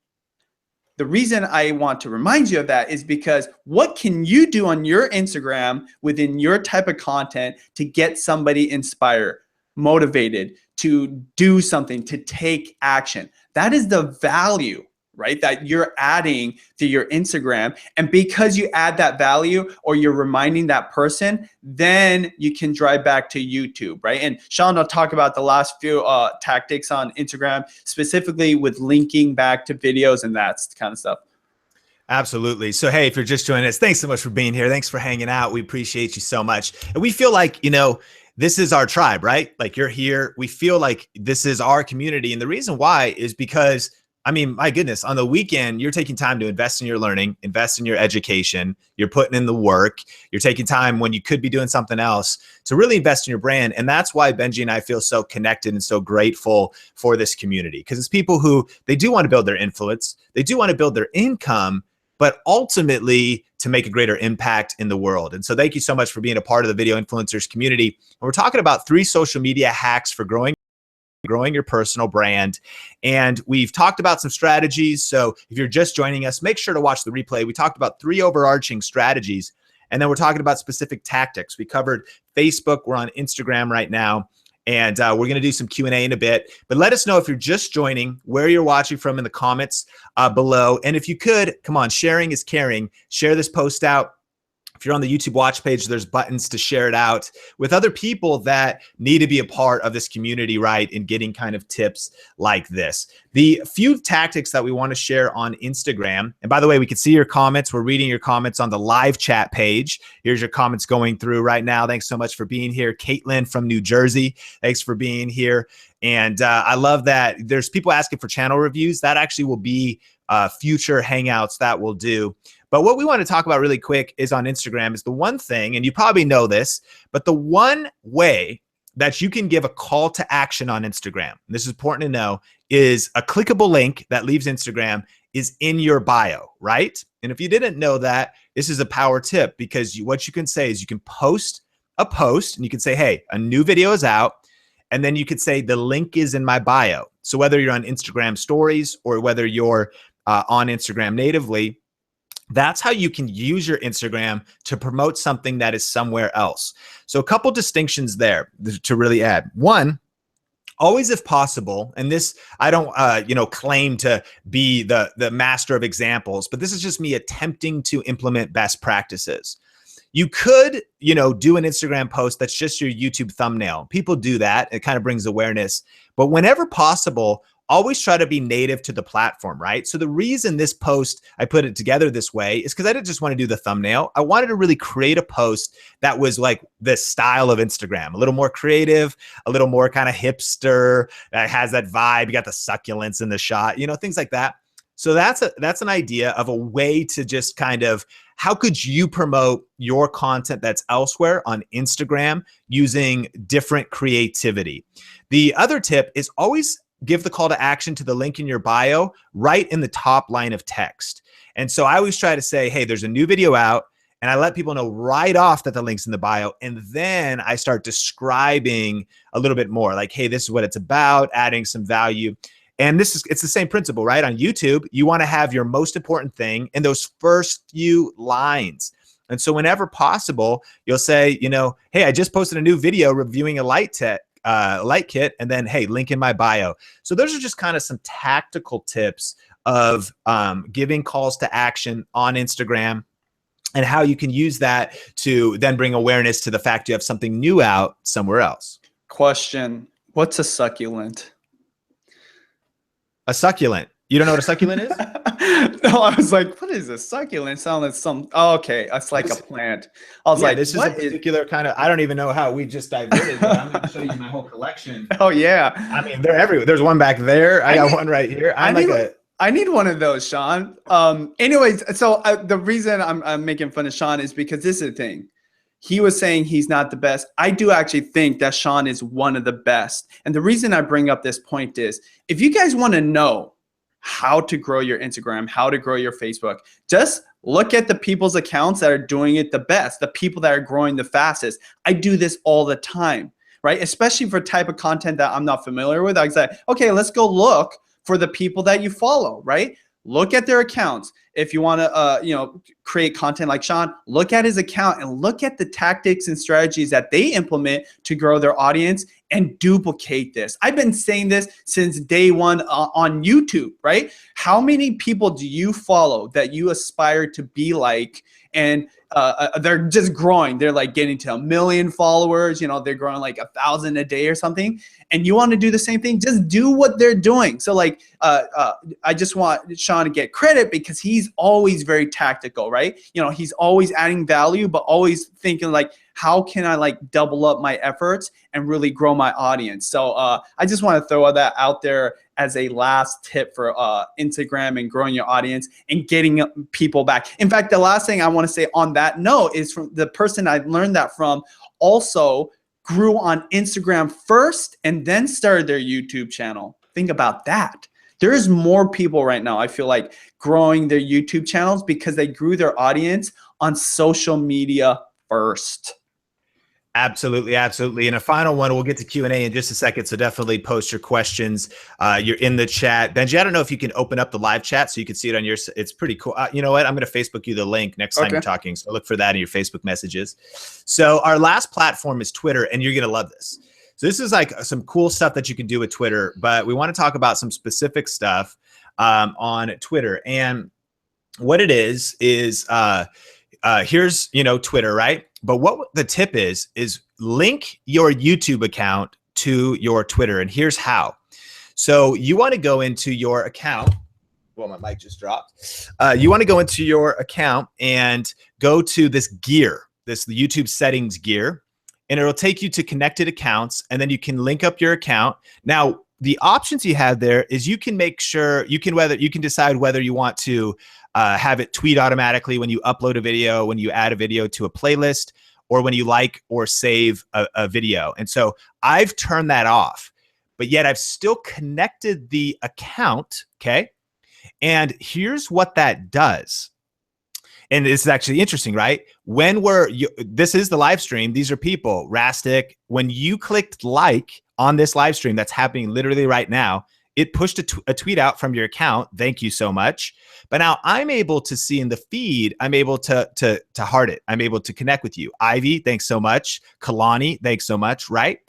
The reason I want to remind you of that is because what can you do on your Instagram within your type of content to get somebody inspired, motivated to do something, to take action? That is the value right? That you're adding to your Instagram. And because you add that value or you're reminding that person, then you can drive back to YouTube, right? And Sean will talk about the last few tactics on Instagram, specifically with linking back to videos and that kind of stuff. Absolutely. So, hey, if you're just joining us, thanks so much for being here. Thanks for hanging out. We appreciate you so much. And we feel like, this is our tribe, right? Like you're here. We feel like this is our community. And the reason why is because, my goodness, on the weekend, you're taking time to invest in your learning, invest in your education. You're putting in the work. You're taking time when you could be doing something else to really invest in your brand. And that's why Benji and I feel so connected and so grateful for this community, because it's people who they do want to build their influence. They do want to build their income, but ultimately to make a greater impact in the world. And so thank you so much for being a part of the Video Influencers community. And we're talking about 3 social media hacks for growing your personal brand. And we've talked about some strategies. So if you're just joining us, make sure to watch the replay. We talked about 3 overarching strategies, and then we're talking about specific tactics. We covered Facebook. We're on Instagram right now. And we're going to do some Q&A in a bit. But let us know if you're just joining, where you're watching from in the comments below. And if you could, come on, sharing is caring. Share this post out. If you're on the YouTube watch page, there's buttons to share it out with other people that need to be a part of this community, right? And getting kind of tips like this. The few tactics that we want to share on Instagram. And by the way, we can see your comments. We're reading your comments on the live chat page. Here's your comments going through right now. Thanks so much for being here. Caitlin from New Jersey, thanks for being here. And I love that there's people asking for channel reviews. That actually will be future Hangouts that we'll do. But what we want to talk about really quick is on Instagram is the one thing, and you probably know this, but the one way that you can give a call to action on Instagram, and this is important to know, is a clickable link that leaves Instagram is in your bio, right? And if you didn't know that, this is a power tip, because what you can say is you can post a post and you can say, hey, a new video is out. And then you could say the link is in my bio. So whether you're on Instagram stories or whether you're on Instagram natively, that's how you can use your Instagram to promote something that is somewhere else. So a couple distinctions there to really add. One, always if possible, and this, I don't claim to be the master of examples, but this is just me attempting to implement best practices. You could, do an Instagram post that's just your YouTube thumbnail. People do that. It kind of brings awareness. But whenever possible, always try to be native to the platform, right? So the reason this post, I put it together this way is because I didn't just want to do the thumbnail. I wanted to really create a post that was like the style of Instagram, a little more creative, a little more kind of hipster, that has that vibe. You got the succulents in the shot, things like that. So that's an idea of a way to just kind of, how could you promote your content that's elsewhere on Instagram using different creativity? The other tip is always give the call to action to the link in your bio right in the top line of text. And so I always try to say, hey, there's a new video out, and I let people know right off that the link's in the bio. And then I start describing a little bit more like, hey, this is what it's about, adding some value. And it's the same principle, right? On YouTube, you want to have your most important thing in those first few lines. And so whenever possible, you'll say, hey, I just posted a new video reviewing a light kit, and then, hey, link in my bio. So those are just kind of some tactical tips of giving calls to action on Instagram and how you can use that to then bring awareness to the fact you have something new out somewhere else. Question, what's a succulent? A succulent. You don't know what a succulent is? No, I was like, what is a succulent? Sound like some, okay, it's like a plant. I was like, this is a particular kind of, I don't even know how we just diverted, but I'm going to show you my whole collection. Oh, yeah. They're everywhere. There's one back there. I got one right here. I need one of those, Sean. Anyways, so the reason I'm making fun of Sean is because this is the thing. He was saying he's not the best. I do actually think that Sean is one of the best. And the reason I bring up this point is, if you guys want to know how to grow your Instagram, how to grow your Facebook, just look at the people's accounts that are doing it the best, the people that are growing the fastest. I do this all the time, right? Especially for type of content that I'm not familiar with. I say, okay, let's go look for the people that you follow, right? Look at their accounts. If you want to, create content like Sean, look at his account and look at the tactics and strategies that they implement to grow their audience, and duplicate this. I've been saying this since day one on YouTube, right? How many people do you follow that you aspire to be like, and they're just growing? They're like getting to 1 million followers, you know, they're growing like 1,000 a day or something. And you want to do the same thing, just do what they're doing. So like, I just want Sean to get credit because he's always very tactical, right? You know, he's always adding value, but always thinking like, how can I like double up my efforts and really grow my audience? So I just want to throw that out there as a last tip for Instagram and growing your audience and getting people back. In fact, the last thing I want to say on that note is from the person I learned that from also grew on Instagram first and then started their YouTube channel. Think about that. There's more people right now, I feel like, growing their YouTube channels because they grew their audience on social media first. Absolutely, absolutely. And a final one, we'll get to Q&A in just a second, so definitely post your questions. You're in the chat. Benji, I don't know if you can open up the live chat so you can see it on your, it's pretty cool. You know what? I'm going to Facebook you the link next time you're talking, so look for that in your Facebook messages. So our last platform is Twitter, and you're going to love this. So this is like some cool stuff that you can do with Twitter, but we want to talk about some specific stuff on Twitter. And what it is here's, you know, Twitter, right? But what the tip is link your YouTube account to your Twitter. And here's how. So you want to go into your account. Well, my mic just dropped. You want to go into your account and go to this gear, the YouTube settings gear, and it'll take you to connected accounts. And then you can link up your account. Now, the options you have there is you can make sure you can decide whether you want to have it tweet automatically when you upload a video, when you add a video to a playlist, or when you like or save a video. And so I've turned that off, but yet I've still connected the account, okay? And here's what that does. And this is actually interesting, right? When this is the live stream, these are people, Rastic. When you clicked like on this live stream that's happening literally right now, it pushed a tweet out from your account. Thank you so much. But now I'm able to see in the feed, I'm able to heart it. I'm able to connect with you. Ivy, thanks so much. Kalani, thanks so much, right?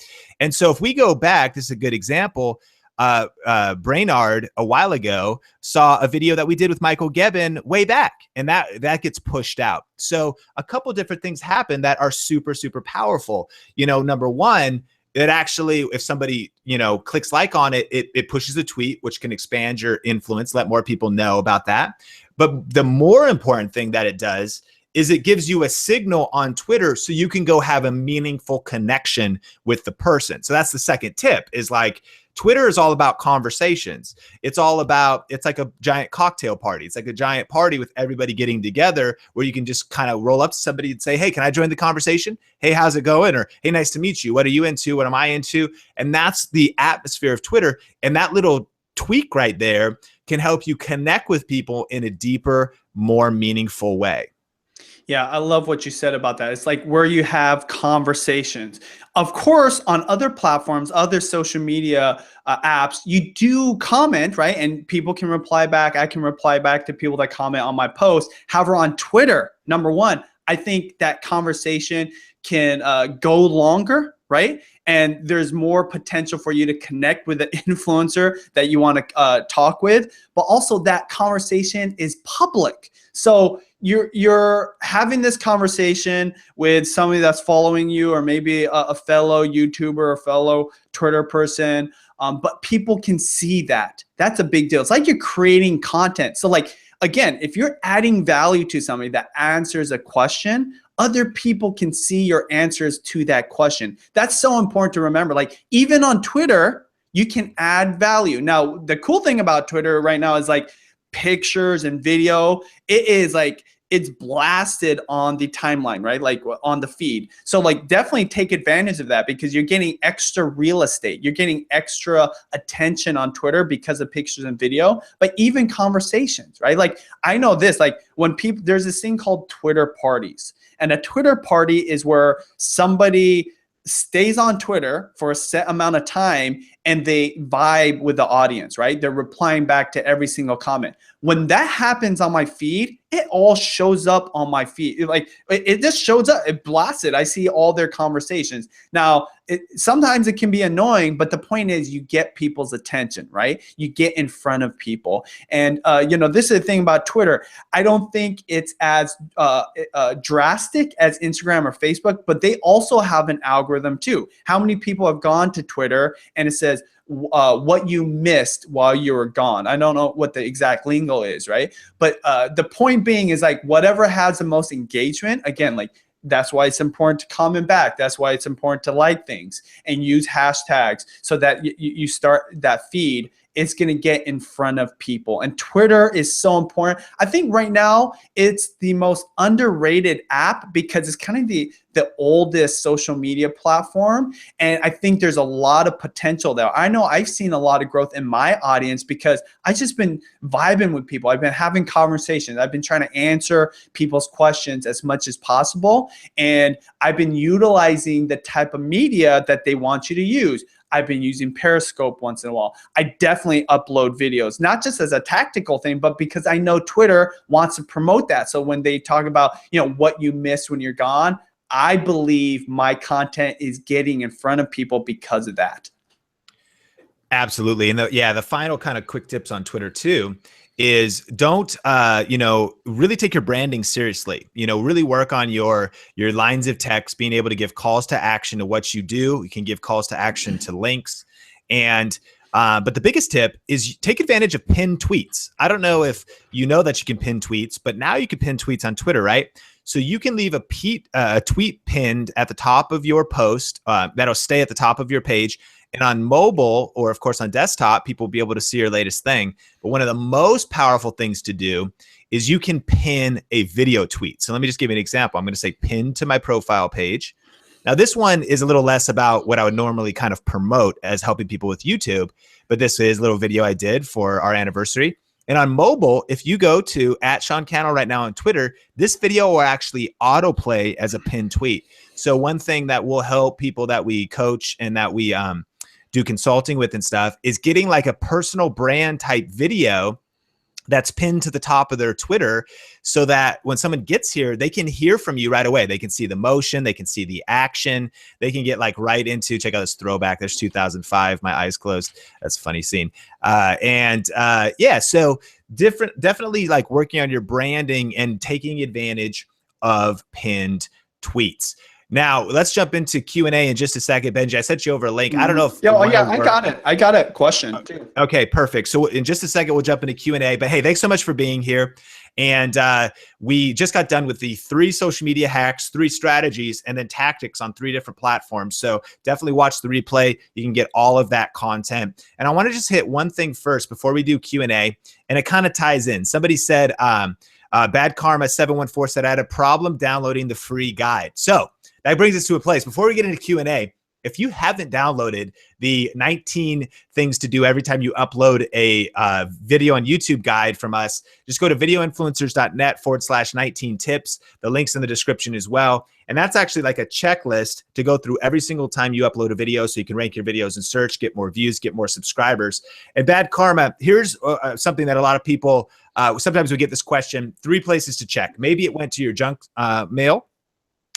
And so if we go back, this is a good example. Brainard a while ago saw a video that we did with Michael Gebbin way back, and that gets pushed out. So a couple different things happen that are super, super powerful. You know, number one, it actually, if somebody, you know, clicks like on it, it pushes a tweet, which can expand your influence, let more people know about that. But the more important thing that it does is it gives you a signal on Twitter so you can go have a meaningful connection with the person. So that's the second tip, is like, Twitter is all about conversations. It's like a giant cocktail party. It's like a giant party with everybody getting together where you can just kind of roll up to somebody and say, hey, can I join the conversation? Hey, how's it going? Or hey, nice to meet you. What are you into? What am I into? And that's the atmosphere of Twitter. And that little tweak right there can help you connect with people in a deeper, more meaningful way. Yeah, I love what you said about that. It's like where you have conversations. Of course, on other platforms, other social media apps, you do comment, right? And people can reply back. I can reply back to people that comment on my post. However, on Twitter, number one, I think that conversation can go longer, right? And there's more potential for you to connect with the influencer that you want to talk with, but also that conversation is public. So you're having this conversation with somebody that's following you, or maybe a fellow YouTuber or fellow Twitter person, but people can see that. That's a big deal. It's like you're creating content. So like, again, if you're adding value to somebody that answers a question, other people can see your answers to that question. That's so important to remember. Like even on Twitter, you can add value. Now, the cool thing about Twitter right now is like pictures and video. It is like, it's blasted on the timeline, right? Like on the feed. So like definitely take advantage of that because you're getting extra real estate. You're getting extra attention on Twitter because of pictures and video, but even conversations, right? Like I know this, like when people, there's this thing called Twitter parties, and a Twitter party is where somebody stays on Twitter for a set amount of time and they vibe with the audience, right? They're replying back to every single comment. When that happens on my feed, it all shows up on my feed. It just shows up, it blasts it. I see all their conversations. Now, sometimes it can be annoying, but the point is you get people's attention, right? You get in front of people. And, this is the thing about Twitter. I don't think it's as drastic as Instagram or Facebook, but they also have an algorithm too. How many people have gone to Twitter and it says, what you missed while you were gone? I don't know what the exact lingo is, right? But the point being is like whatever has the most engagement, again, like that's why it's important to comment back. That's why it's important to like things and use hashtags so that you start that feed. It's going to get in front of people. And Twitter is so important. I think right now it's the most underrated app because it's kind of the oldest social media platform. And I think there's a lot of potential there. I know I've seen a lot of growth in my audience because I've just been vibing with people. I've been having conversations. I've been trying to answer people's questions as much as possible. And I've been utilizing the type of media that they want you to use. I've been using Periscope once in a while. I definitely upload videos, not just as a tactical thing, but because I know Twitter wants to promote that. So when they talk about, what you missed when you're gone, I believe my content is getting in front of people because of that. Absolutely. And the final kind of quick tips on Twitter too is don't, really take your branding seriously, really work on your lines of text, being able to give calls to action to what you do. You can give calls to action to links. And, but the biggest tip is take advantage of pinned tweets. I don't know if you know that you can pin tweets, but now you can pin tweets on Twitter, right? So you can leave a tweet pinned at the top of your post that'll stay at the top of your page. And on mobile, or of course on desktop, people will be able to see your latest thing. But one of the most powerful things to do is you can pin a video tweet. So let me just give you an example. I'm going to say pin to my profile page. Now this one is a little less about what I would normally kind of promote as helping people with YouTube, but this is a little video I did for our anniversary. And on mobile, if you go to @SeanCannell right now on Twitter, this video will actually autoplay as a pinned tweet. So one thing that will help people that we coach and that we do consulting with and stuff is getting like a personal brand type video that's pinned to the top of their Twitter so that when someone gets here, they can hear from you right away. They can see the motion, they can see the action, they can get like right into, check out this throwback. There's 2005, my eyes closed. That's a funny scene. So definitely like working on your branding and taking advantage of pinned tweets. Now, let's jump into Q&A in just a second. Benji, I sent you over a link. I don't know if... I got it. I got a question too. Okay, perfect. So in just a second, we'll jump into Q&A. But hey, thanks so much for being here. And we just got done with the 3 social media hacks, 3 strategies, and then tactics on 3 different platforms. So definitely watch the replay. You can get all of that content. And I want to just hit one thing first before we do Q&A, and it kind of ties in. Somebody said, Bad Karma 714 said, I had a problem downloading the free guide. So that brings us to a place. Before we get into Q&A, if you haven't downloaded the 19 things to do every time you upload a video on YouTube guide from us, just go to videoinfluencers.net/19 tips. The link's in the description as well. And that's actually like a checklist to go through every single time you upload a video so you can rank your videos in search, get more views, get more subscribers. And Bad Karma, here's something that a lot of people, sometimes we get this question, 3 places to check. Maybe it went to your junk mail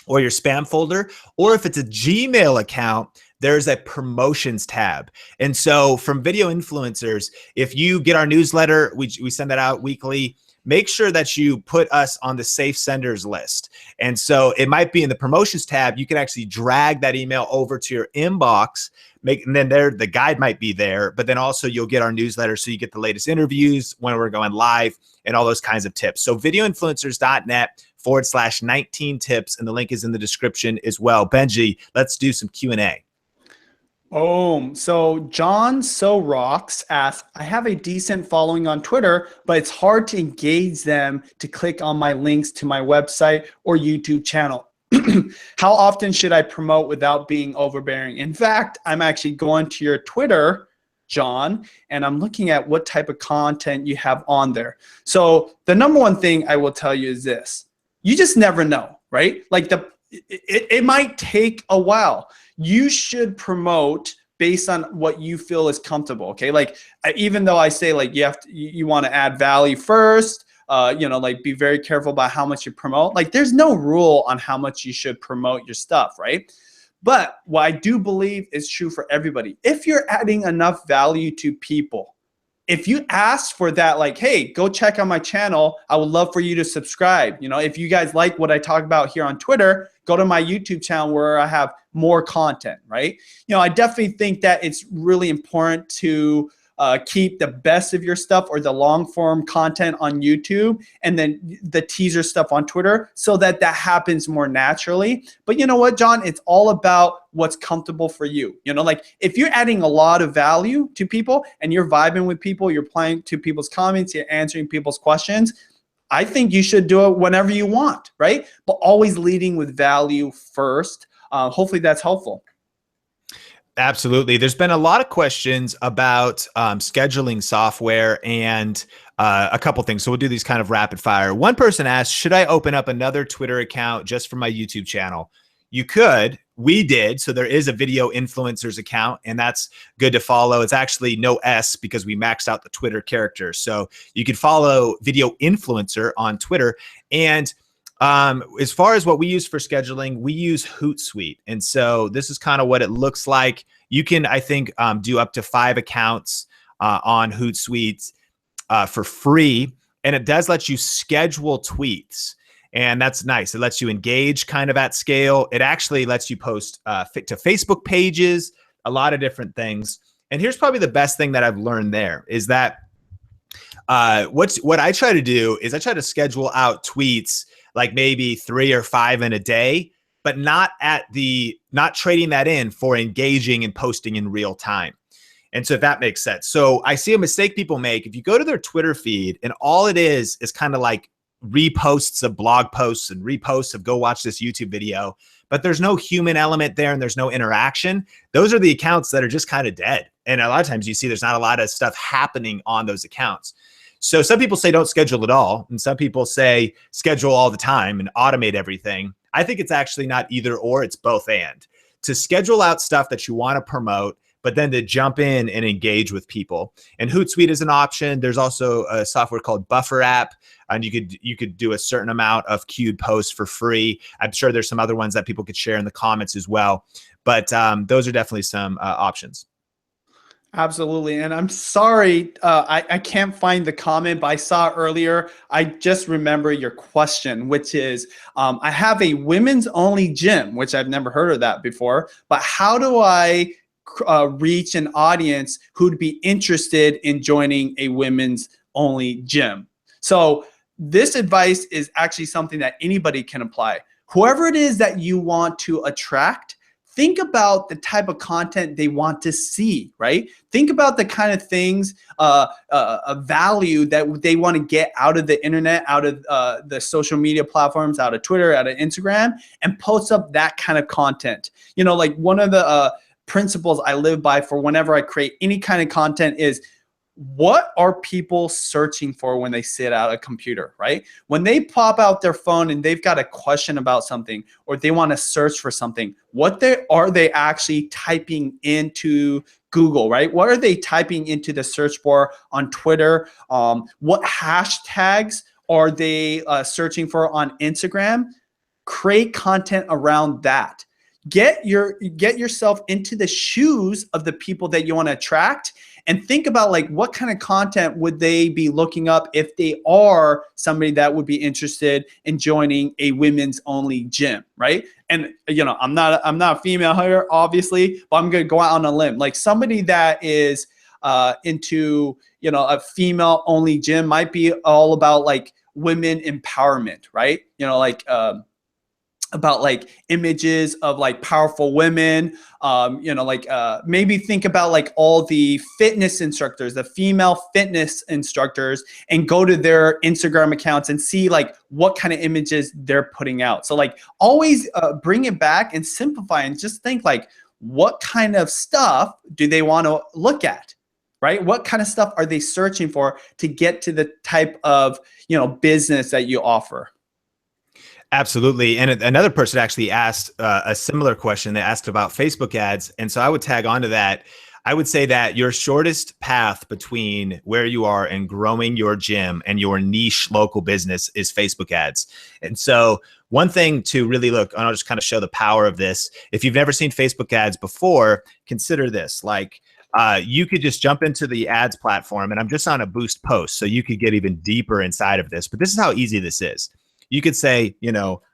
or your spam folder, or if it's a Gmail account, there's a promotions tab. And so from Video Influencers, if you get our newsletter, we send that out weekly, make sure that you put us on the safe senders list. And so it might be in the promotions tab. You can actually drag that email over to your inbox, and then the guide might be there, but then also you'll get our newsletter. So you get the latest interviews when we're going live and all those kinds of tips. So videoinfluencers.net/19 tips. And the link is in the description as well. Benji, let's do some Q&A. So John So Rocks asks, I have a decent following on Twitter, but it's hard to engage them to click on my links to my website or YouTube channel. How often should I promote without being overbearing? In fact, I'm actually going to your Twitter, John, and I'm looking at what type of content you have on there. So the number one thing I will tell you is this. You just never know, right? Like it might take a while. You should promote based on what you feel is comfortable. Okay. Like even though I say like you want to add value first, like be very careful about how much you promote. Like there's no rule on how much you should promote your stuff, right? But what I do believe is true for everybody. If you're adding enough value to people, if you ask for that, like, hey, go check out my channel, I would love for you to subscribe. If you guys like what I talk about here on Twitter, go to my YouTube channel where I have more content, right? I definitely think that it's really important to keep the best of your stuff or the long form content on YouTube and then the teaser stuff on Twitter so that happens more naturally. But you know what, John? It's all about what's comfortable for you. Like if you're adding a lot of value to people and you're vibing with people, you're playing to people's comments, you're answering people's questions, I think you should do it whenever you want, right? But always leading with value first. Hopefully that's helpful. Absolutely. There's been a lot of questions about scheduling software and a couple things. So we'll do these kind of rapid fire. One person asked, should I open up another Twitter account just for my YouTube channel? You could. We did. So there is a video influencers account, and that's good to follow. It's actually no S because we maxed out the Twitter character. So you could follow video influencer on Twitter. And as far as what we use for scheduling, we use Hootsuite. And so this is kind of what it looks like. You can, I think, do up to 5 accounts on Hootsuite for free. And it does let you schedule tweets. And that's nice. It lets you engage kind of at scale. It actually lets you post to Facebook pages, a lot of different things. And here's probably the best thing that I've learned there is that what I try to do is I try to schedule out tweets like maybe 3 or 5 in a day, but not trading that in for engaging and posting in real time. And so if that makes sense. So I see a mistake people make. If you go to their Twitter feed and all it is kind of like reposts of blog posts and reposts of go watch this YouTube video, but there's no human element there and there's no interaction. Those are the accounts that are just kind of dead. And a lot of times you see there's not a lot of stuff happening on those accounts. So some people say don't schedule at all. And some people say schedule all the time and automate everything. I think it's actually not either or, it's both and. To schedule out stuff that you want to promote, but then to jump in and engage with people. And Hootsuite is an option. There's also a software called Buffer App, and you could do a certain amount of queued posts for free. I'm sure there's some other ones that people could share in the comments as well. But those are definitely some options. Absolutely. And I'm sorry, I can't find the comment, but I saw earlier. I just remember your question, which is, I have a women's only gym, which I've never heard of that before, but how do I reach an audience who'd be interested in joining a women's only gym? So this advice is actually something that anybody can apply. Whoever it is that you want to attract, think about the type of content they want to see, right? Think about the kind of things, a value that they want to get out of the internet, out of the social media platforms, out of Twitter, out of Instagram, and post up that kind of content. Like one of the principles I live by for whenever I create any kind of content is, what are people searching for when they sit at a computer, right? When they pop out their phone and they've got a question about something or they want to search for something, what are they actually typing into Google, right? What are they typing into the search bar on Twitter? What hashtags are they searching for on Instagram? Create content around that. Get yourself into the shoes of the people that you want to attract, and think about like what kind of content would they be looking up if they are somebody that would be interested in joining a women's only gym, right? And I'm not a female here, obviously, but I'm gonna go out on a limb. Like somebody that is into a female only gym might be all about like women empowerment, right? About like images of like powerful women, maybe think about like all the fitness instructors, the female fitness instructors, and go to their Instagram accounts and see like what kind of images they're putting out. So like always bring it back and simplify and just think like, what kind of stuff do they want to look at? Right? What kind of stuff are they searching for to get to the type of, business that you offer? Absolutely. And another person actually asked a similar question. They asked about Facebook ads. And so I would tag onto that. I would say that your shortest path between where you are and growing your gym and your niche local business is Facebook ads. And so one thing to really look, and I'll just kind of show the power of this. If you've never seen Facebook ads before, consider this. Like you could just jump into the ads platform, and I'm just on a boost post, so you could get even deeper inside of this. But this is how easy this is. You could say,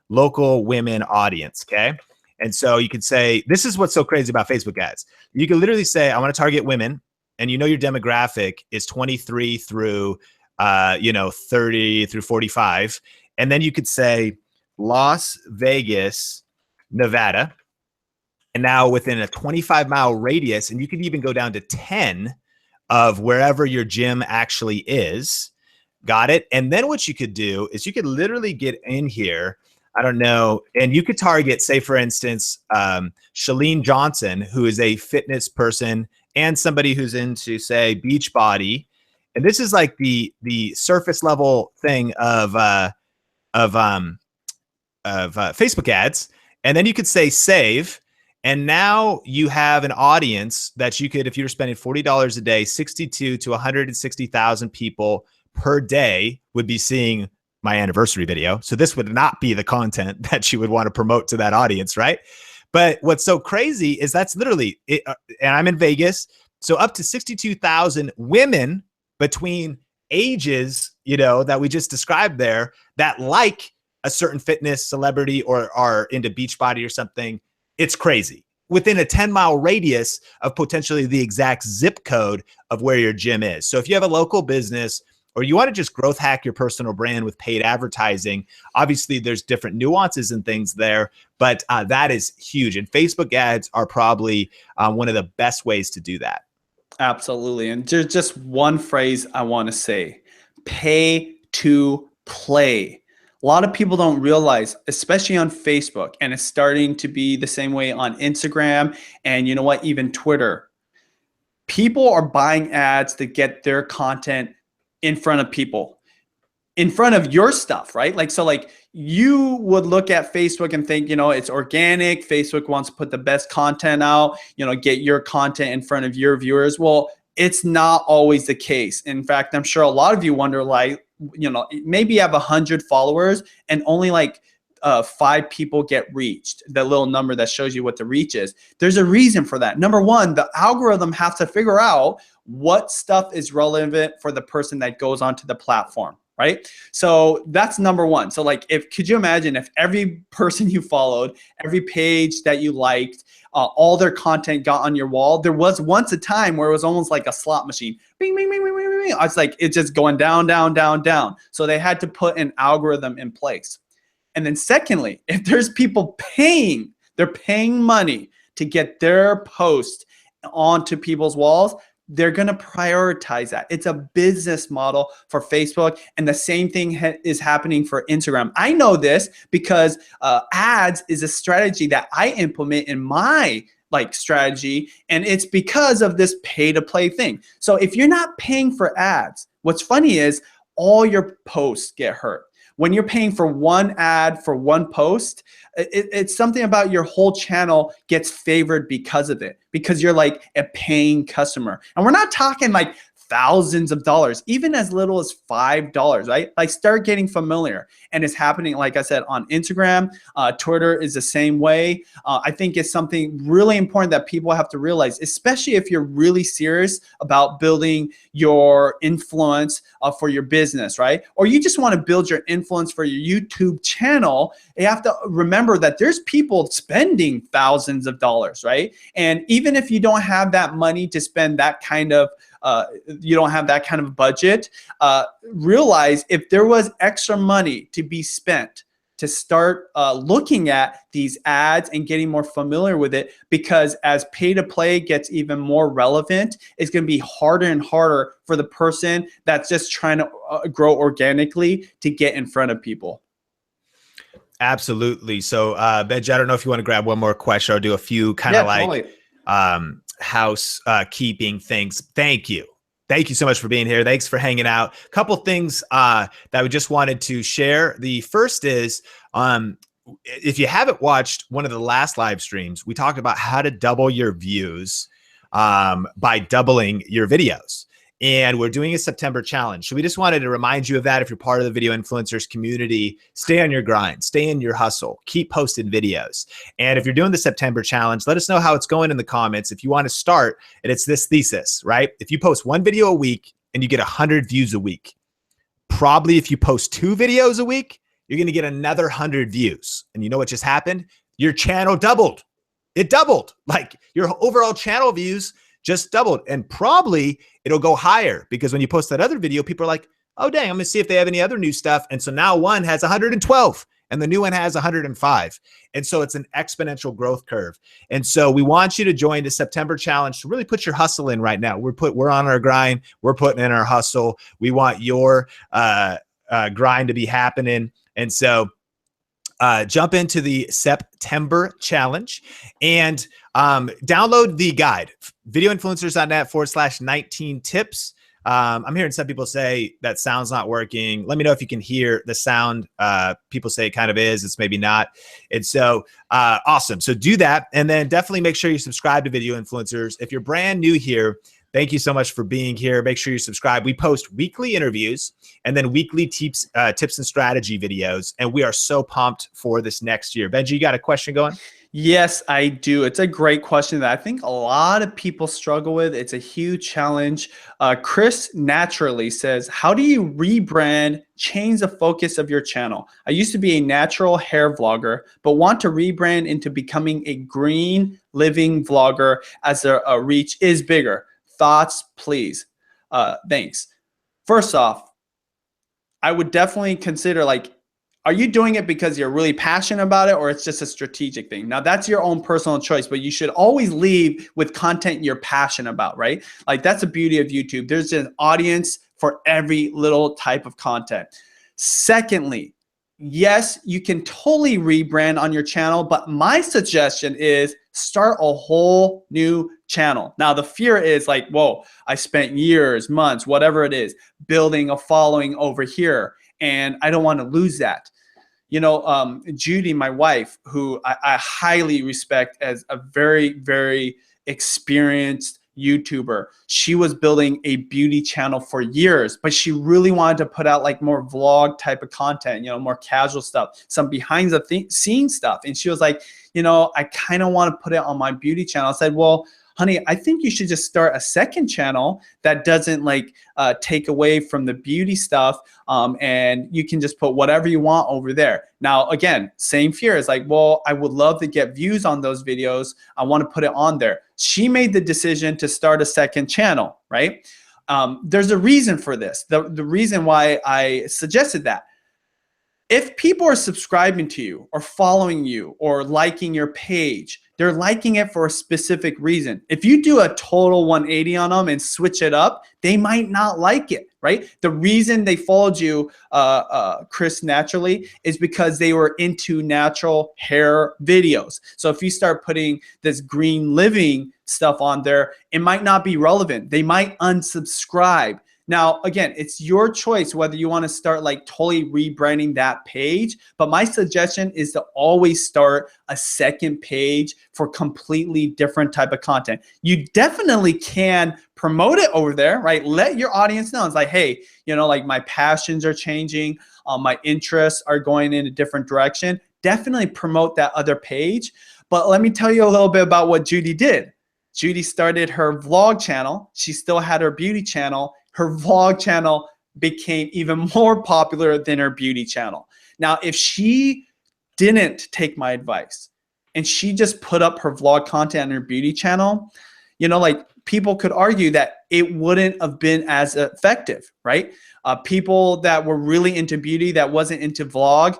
local women audience, okay? And so you could say, this is what's so crazy about Facebook ads. You can literally say, I want to target women, and your demographic is 23 through 30 through 45. And then you could say Las Vegas, Nevada. And now within a 25-mile radius, and you could even go down to 10 of wherever your gym actually is. Got it? And then what you could do is you could literally get in here, I don't know, and you could target, say, for instance, Shalene Johnson, who is a fitness person and somebody who's into, say, Beachbody. And this is like the surface level thing of Facebook ads. And then you could say save. And now you have an audience that you could, if you were spending $40 a day, 62 to 160,000 people per day would be seeing my anniversary video. So this would not be the content that you would want to promote to that audience, right? But what's so crazy is that's literally it, and I'm in Vegas, so up to 62,000 women between ages, that we just described there, that like a certain fitness celebrity or are into Beachbody or something. It's crazy. Within a 10-mile radius of potentially the exact zip code of where your gym is. So if you have a local business, or you want to just growth hack your personal brand with paid advertising, obviously there's different nuances and things there, but that is huge. And Facebook ads are probably one of the best ways to do that. Absolutely. And there's just one phrase I want to say: pay to play. A lot of people don't realize, especially on Facebook, and it's starting to be the same way on Instagram and even Twitter. People are buying ads to get their content in front of people, in front of your stuff, right? Like you would look at Facebook and think, it's organic. Facebook wants to put the best content out, get your content in front of your viewers. Well, it's not always the case. In fact, I'm sure a lot of you wonder, like, maybe you have 100 followers and only like 5 people get reached, the little number that shows you what the reach is. There's a reason for that. Number one, the algorithm has to figure out what stuff is relevant for the person that goes onto the platform, right? So that's number one. So like, could you imagine if every person you followed, every page that you liked, all their content got on your wall? There was once a time where it was almost like a slot machine. Bing, bing, bing, bing, bing, bing. It's like, it's just going down, down, down, down. So they had to put an algorithm in place. And then secondly, if there's people they're paying money to get their post onto people's walls, they're going to prioritize that. It's a business model for Facebook, and the same thing is happening for Instagram. I know this because ads is a strategy that I implement in my strategy, and it's because of this pay to play thing. So if you're not paying for ads, what's funny is all your posts get hurt. When you're paying for one ad for one post, it's something about your whole channel gets favored because of it, because you're like a paying customer. And we're not talking like thousands of dollars, even as little as $5, right? Like, start getting familiar. And it's happening, like I said, on Instagram. Twitter is the same way. I think it's something really important that people have to realize, especially if you're really serious about building your influence for your business, right? Or you just want to build your influence for your YouTube channel. You have to remember that there's people spending thousands of dollars, right? And even if you don't have that money to spend that kind of you don't have that kind of budget, realize if there was extra money to be spent to start looking at these ads and getting more familiar with it, because as pay to play gets even more relevant, it's going to be harder and harder for the person that's just trying to grow organically to get in front of people. Absolutely. So Benji, I don't know if you want to grab one more question or do a few kind of totally. housekeeping things. Thank you. Thank you so much for being here. Thanks for hanging out. A couple things that we just wanted to share. The first is, if you haven't watched one of the last live streams, we talked about how to double your views by doubling your videos. And we're doing a September challenge. So we just wanted to remind you of that. If you're part of the video influencers community, stay on your grind, stay in your hustle, keep posting videos. And if you're doing the September challenge, let us know how it's going in the comments. If you want to start, and it's this thesis, right? If you post one video a week and you get 100 views a week, probably if you post 2 videos a week, you're going to get another 100 views. And you know what just happened? Your channel doubled. It doubled. Like your overall channel views just doubled, and probably it'll go higher because when you post that other video, people are like, oh, dang, I'm gonna see if they have any other new stuff. And so now one has 112 and the new one has 105. And so it's an exponential growth curve. And so we want you to join the September challenge to really put your hustle in right now. We're on our grind. We're putting in our hustle. We want your grind to be happening. And so jump into the September challenge and download the guide, videoinfluencers.net/19 tips. I'm hearing some people say that sound's not working. Let me know if you can hear the sound. People say it kind of is, it's maybe not. And so awesome. So do that. And then definitely make sure you subscribe to Video Influencers. If you're brand new here, thank you so much for being here. Make sure you subscribe. We post weekly interviews and then weekly tips and strategy videos. And we are so pumped for this next year. Benji, you got a question going? Yes, I do. It's a great question that I think a lot of people struggle with. It's a huge challenge. Chris Naturally says, how do you rebrand, change the focus of your channel? I used to be a natural hair vlogger, but want to rebrand into becoming a green living vlogger as a reach is bigger. Thoughts, please. Thanks. First off, I would definitely consider, like, are you doing it because you're really passionate about it, or it's just a strategic thing? Now that's your own personal choice, but you should always lead with content you're passionate about, right? Like that's the beauty of YouTube. There's an audience for every little type of content. Secondly, yes, you can totally rebrand on your channel, but my suggestion is start a whole new channel. Now the fear is like, whoa, I spent years, months, whatever it is, building a following over here, and I don't want to lose that. You know, Judy, my wife, who I highly respect as a very, very experienced YouTuber, she was building a beauty channel for years, but she really wanted to put out like more vlog type of content, you know, more casual stuff, some behind the scenes stuff. And she was like, you know, I kind of want to put it on my beauty channel. I said, well, honey, I think you should just start a second channel that doesn't like take away from the beauty stuff, and you can just put whatever you want over there. Now, again, same fear. It's like, well, I would love to get views on those videos. I want to put it on there. She made the decision to start a second channel, right? There's a reason for this. The reason why I suggested that. If people are subscribing to you or following you or liking your page, they're liking it for a specific reason. If you do a total 180 on them and switch it up, they might not like it, right? The reason they followed you, Chris Naturally, is because they were into natural hair videos. So if you start putting this green living stuff on there, it might not be relevant. They might unsubscribe. Now, again, it's your choice whether you want to start like totally rebranding that page, but my suggestion is to always start a second page for completely different type of content. You definitely can promote it over there, right? Let your audience know. It's like, hey, you know, like my passions are changing, my interests are going in a different direction. Definitely promote that other page. But let me tell you a little bit about what Judy did. Judy started her vlog channel. She still had her beauty channel. Her vlog channel became even more popular than her beauty channel. Now, if she didn't take my advice and she just put up her vlog content on her beauty channel, you know, like people could argue that it wouldn't have been as effective, right? People that were really into beauty that wasn't into vlogs,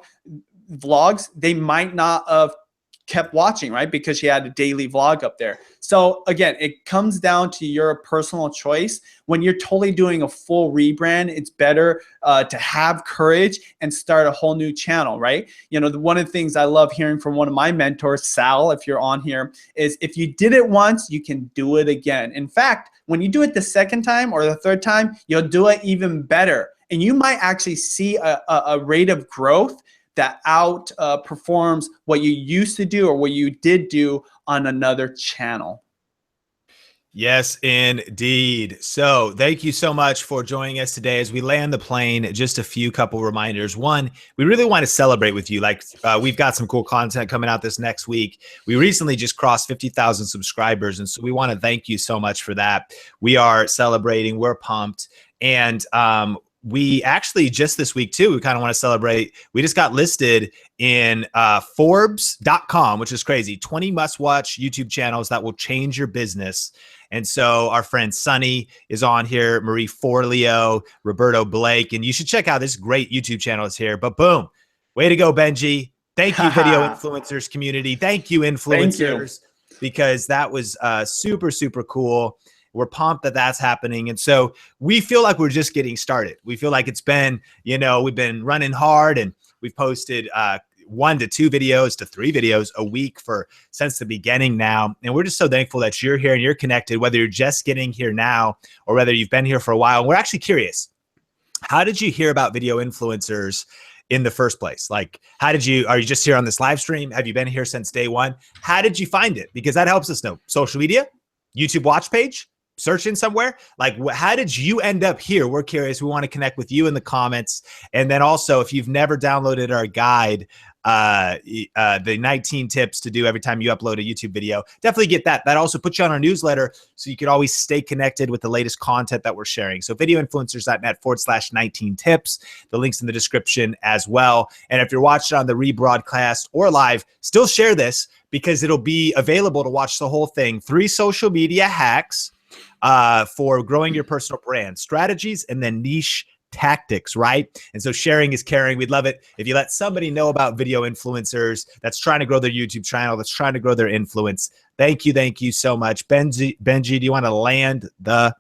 they might not have kept watching, right? Because she had a daily vlog up there. So again, it comes down to your personal choice. When you're totally doing a full rebrand, it's better to have courage and start a whole new channel, right? You know, one of the things I love hearing from one of my mentors, Sal, if you're on here, is if you did it once, you can do it again. In fact, when you do it the second time or the third time, you'll do it even better. And you might actually see a rate of growth that outperforms what you used to do or what you did do on another channel. Yes, indeed. So thank you so much for joining us today. As we land the plane, just a few couple reminders. One, we really want to celebrate with you. Like we've got some cool content coming out this next week. We recently just crossed 50,000 subscribers. And so we want to thank you so much for that. We are celebrating. We're pumped. And we actually just this week too, we kind of want to celebrate. We just got listed in Forbes.com, which is crazy. 20 must-watch YouTube channels that will change your business. And so our friend Sunny is on here, Marie Forleo, Roberto Blake, and you should check out this great YouTube channel is here. But boom, way to go, Benji. Thank you, video influencers community. Thank you, influencers, because that was super, super cool. We're pumped that that's happening. And so we feel like we're just getting started. We feel like it's been, you know, we've been running hard and we've posted 1 to 2 videos to 3 videos a week since the beginning now. And we're just so thankful that you're here and you're connected, whether you're just getting here now or whether you've been here for a while. And we're actually curious, how did you hear about video influencers in the first place? Like, are you just here on this live stream? Have you been here since day one? How did you find it? Because that helps us know. Social media, YouTube watch page, searching somewhere. Like, how did you end up here? We're curious. We want to connect with you in the comments. And then also, if you've never downloaded our guide, the 19 tips to do every time you upload a YouTube video, definitely get that. That also puts you on our newsletter so you can always stay connected with the latest content that we're sharing. So videoinfluencers.net/19 tips. The link's in the description as well. And if you're watching on the rebroadcast or live, still share this because it'll be available to watch the whole thing. 3 social media hacks for growing your personal brand, strategies, and then niche tactics, right? And so sharing is caring. We'd love it if you let somebody know about video influencers that's trying to grow their YouTube channel, that's trying to grow their influence. Thank you so much. Benji, do you want to land the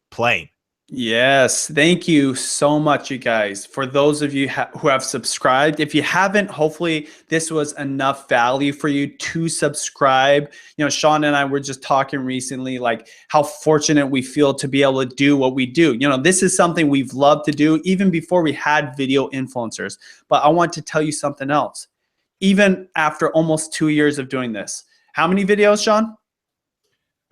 plane? Yes, thank you so much, you guys. For those of you who have subscribed, if you haven't, hopefully this was enough value for you to subscribe. You know, Sean and I were just talking recently, like how fortunate we feel to be able to do what we do. You know, this is something we've loved to do even before we had video influencers. But I want to tell you something else. Even after almost 2 years of doing this, how many videos, Sean?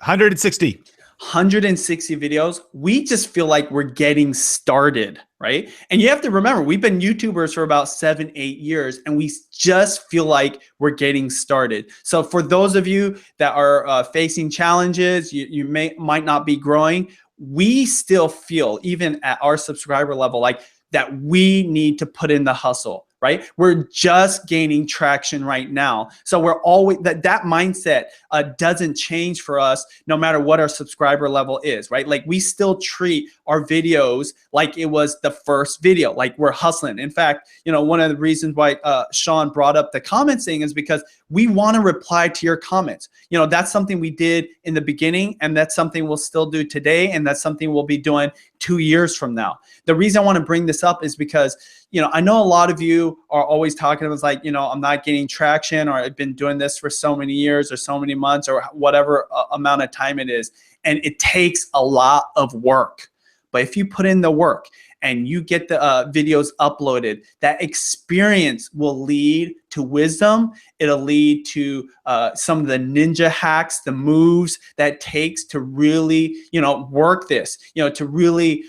160. 160 videos. We just feel like we're getting started, right? And you have to remember, we've been YouTubers for about 7-8 years, and we just feel like we're getting started. So for those of you that are facing challenges, you might not be growing, we still feel, even at our subscriber level, like that we need to put in the hustle. Right? We're just gaining traction right now. So we're always, that mindset doesn't change for us no matter what our subscriber level is, right? Like we still treat our videos like it was the first video, like we're hustling. In fact, you know, one of the reasons why Sean brought up the comments thing is because we want to reply to your comments. You know, that's something we did in the beginning, and that's something we'll still do today, and that's something we'll be doing 2 years from now. The reason I want to bring this up is because, you know, I know a lot of you are always talking about like, you know, I'm not getting traction, or I've been doing this for so many years or so many months or whatever amount of time it is. And it takes a lot of work. But if you put in the work and you get the videos uploaded, that experience will lead to wisdom. It'll lead to some of the ninja hacks, the moves that it takes to really, you know, work this, you know, to really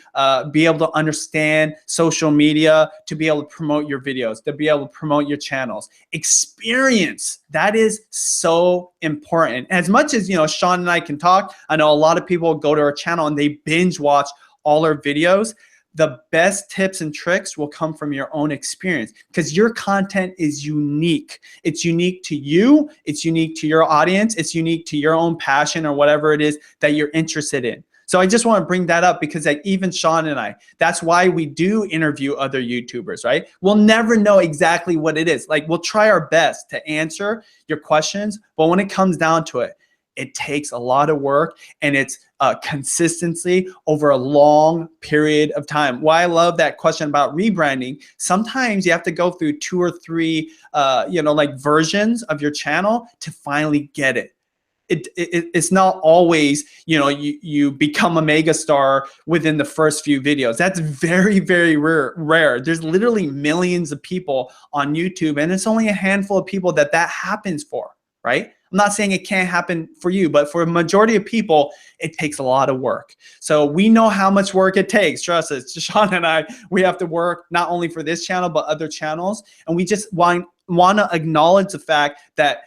be able to understand social media, to be able to promote your videos, to be able to promote your channels. Experience, that is so important. As much as, you know, Sean and I can talk, I know a lot of people go to our channel and they binge watch all our videos. The best tips and tricks will come from your own experience because your content is unique. It's unique to you. It's unique to your audience. It's unique to your own passion or whatever it is that you're interested in. So I just want to bring that up because like even Sean and I, that's why we do interview other YouTubers, right? We'll never know exactly what it is. Like we'll try our best to answer your questions, but when it comes down to it, it takes a lot of work and it's consistency over a long period of time. Why I love that question about rebranding. Sometimes you have to go through 2 or 3, like versions of your channel to finally get it. It's not always, you become a mega star within the first few videos. That's very, very rare. There's literally millions of people on YouTube, and it's only a handful of people that happens for, right? I'm not saying it can't happen for you, but for a majority of people, it takes a lot of work. So we know how much work it takes. Trust us, Sean and I, we have to work not only for this channel, but other channels. And we just want to acknowledge the fact that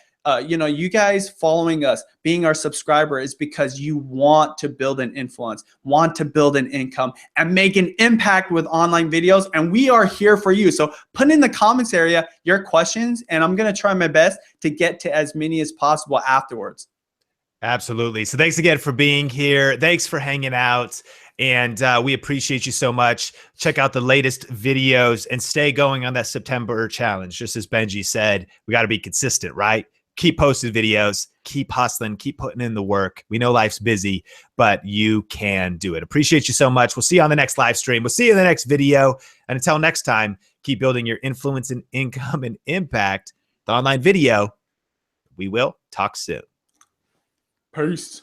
you guys following us, being our subscriber is because you want to build an influence, want to build an income, and make an impact with online videos. And we are here for you. So put in the comments area your questions, and I'm going to try my best to get to as many as possible afterwards. Absolutely. So thanks again for being here. Thanks for hanging out. And we appreciate you so much. Check out the latest videos and stay going on that September challenge. Just as Benji said, we got to be consistent, right? Keep posting videos, keep hustling, keep putting in the work. We know life's busy, but you can do it. Appreciate you so much. We'll see you on the next live stream. We'll see you in the next video. And until next time, keep building your influence and income and impact. The online video. We will talk soon. Peace.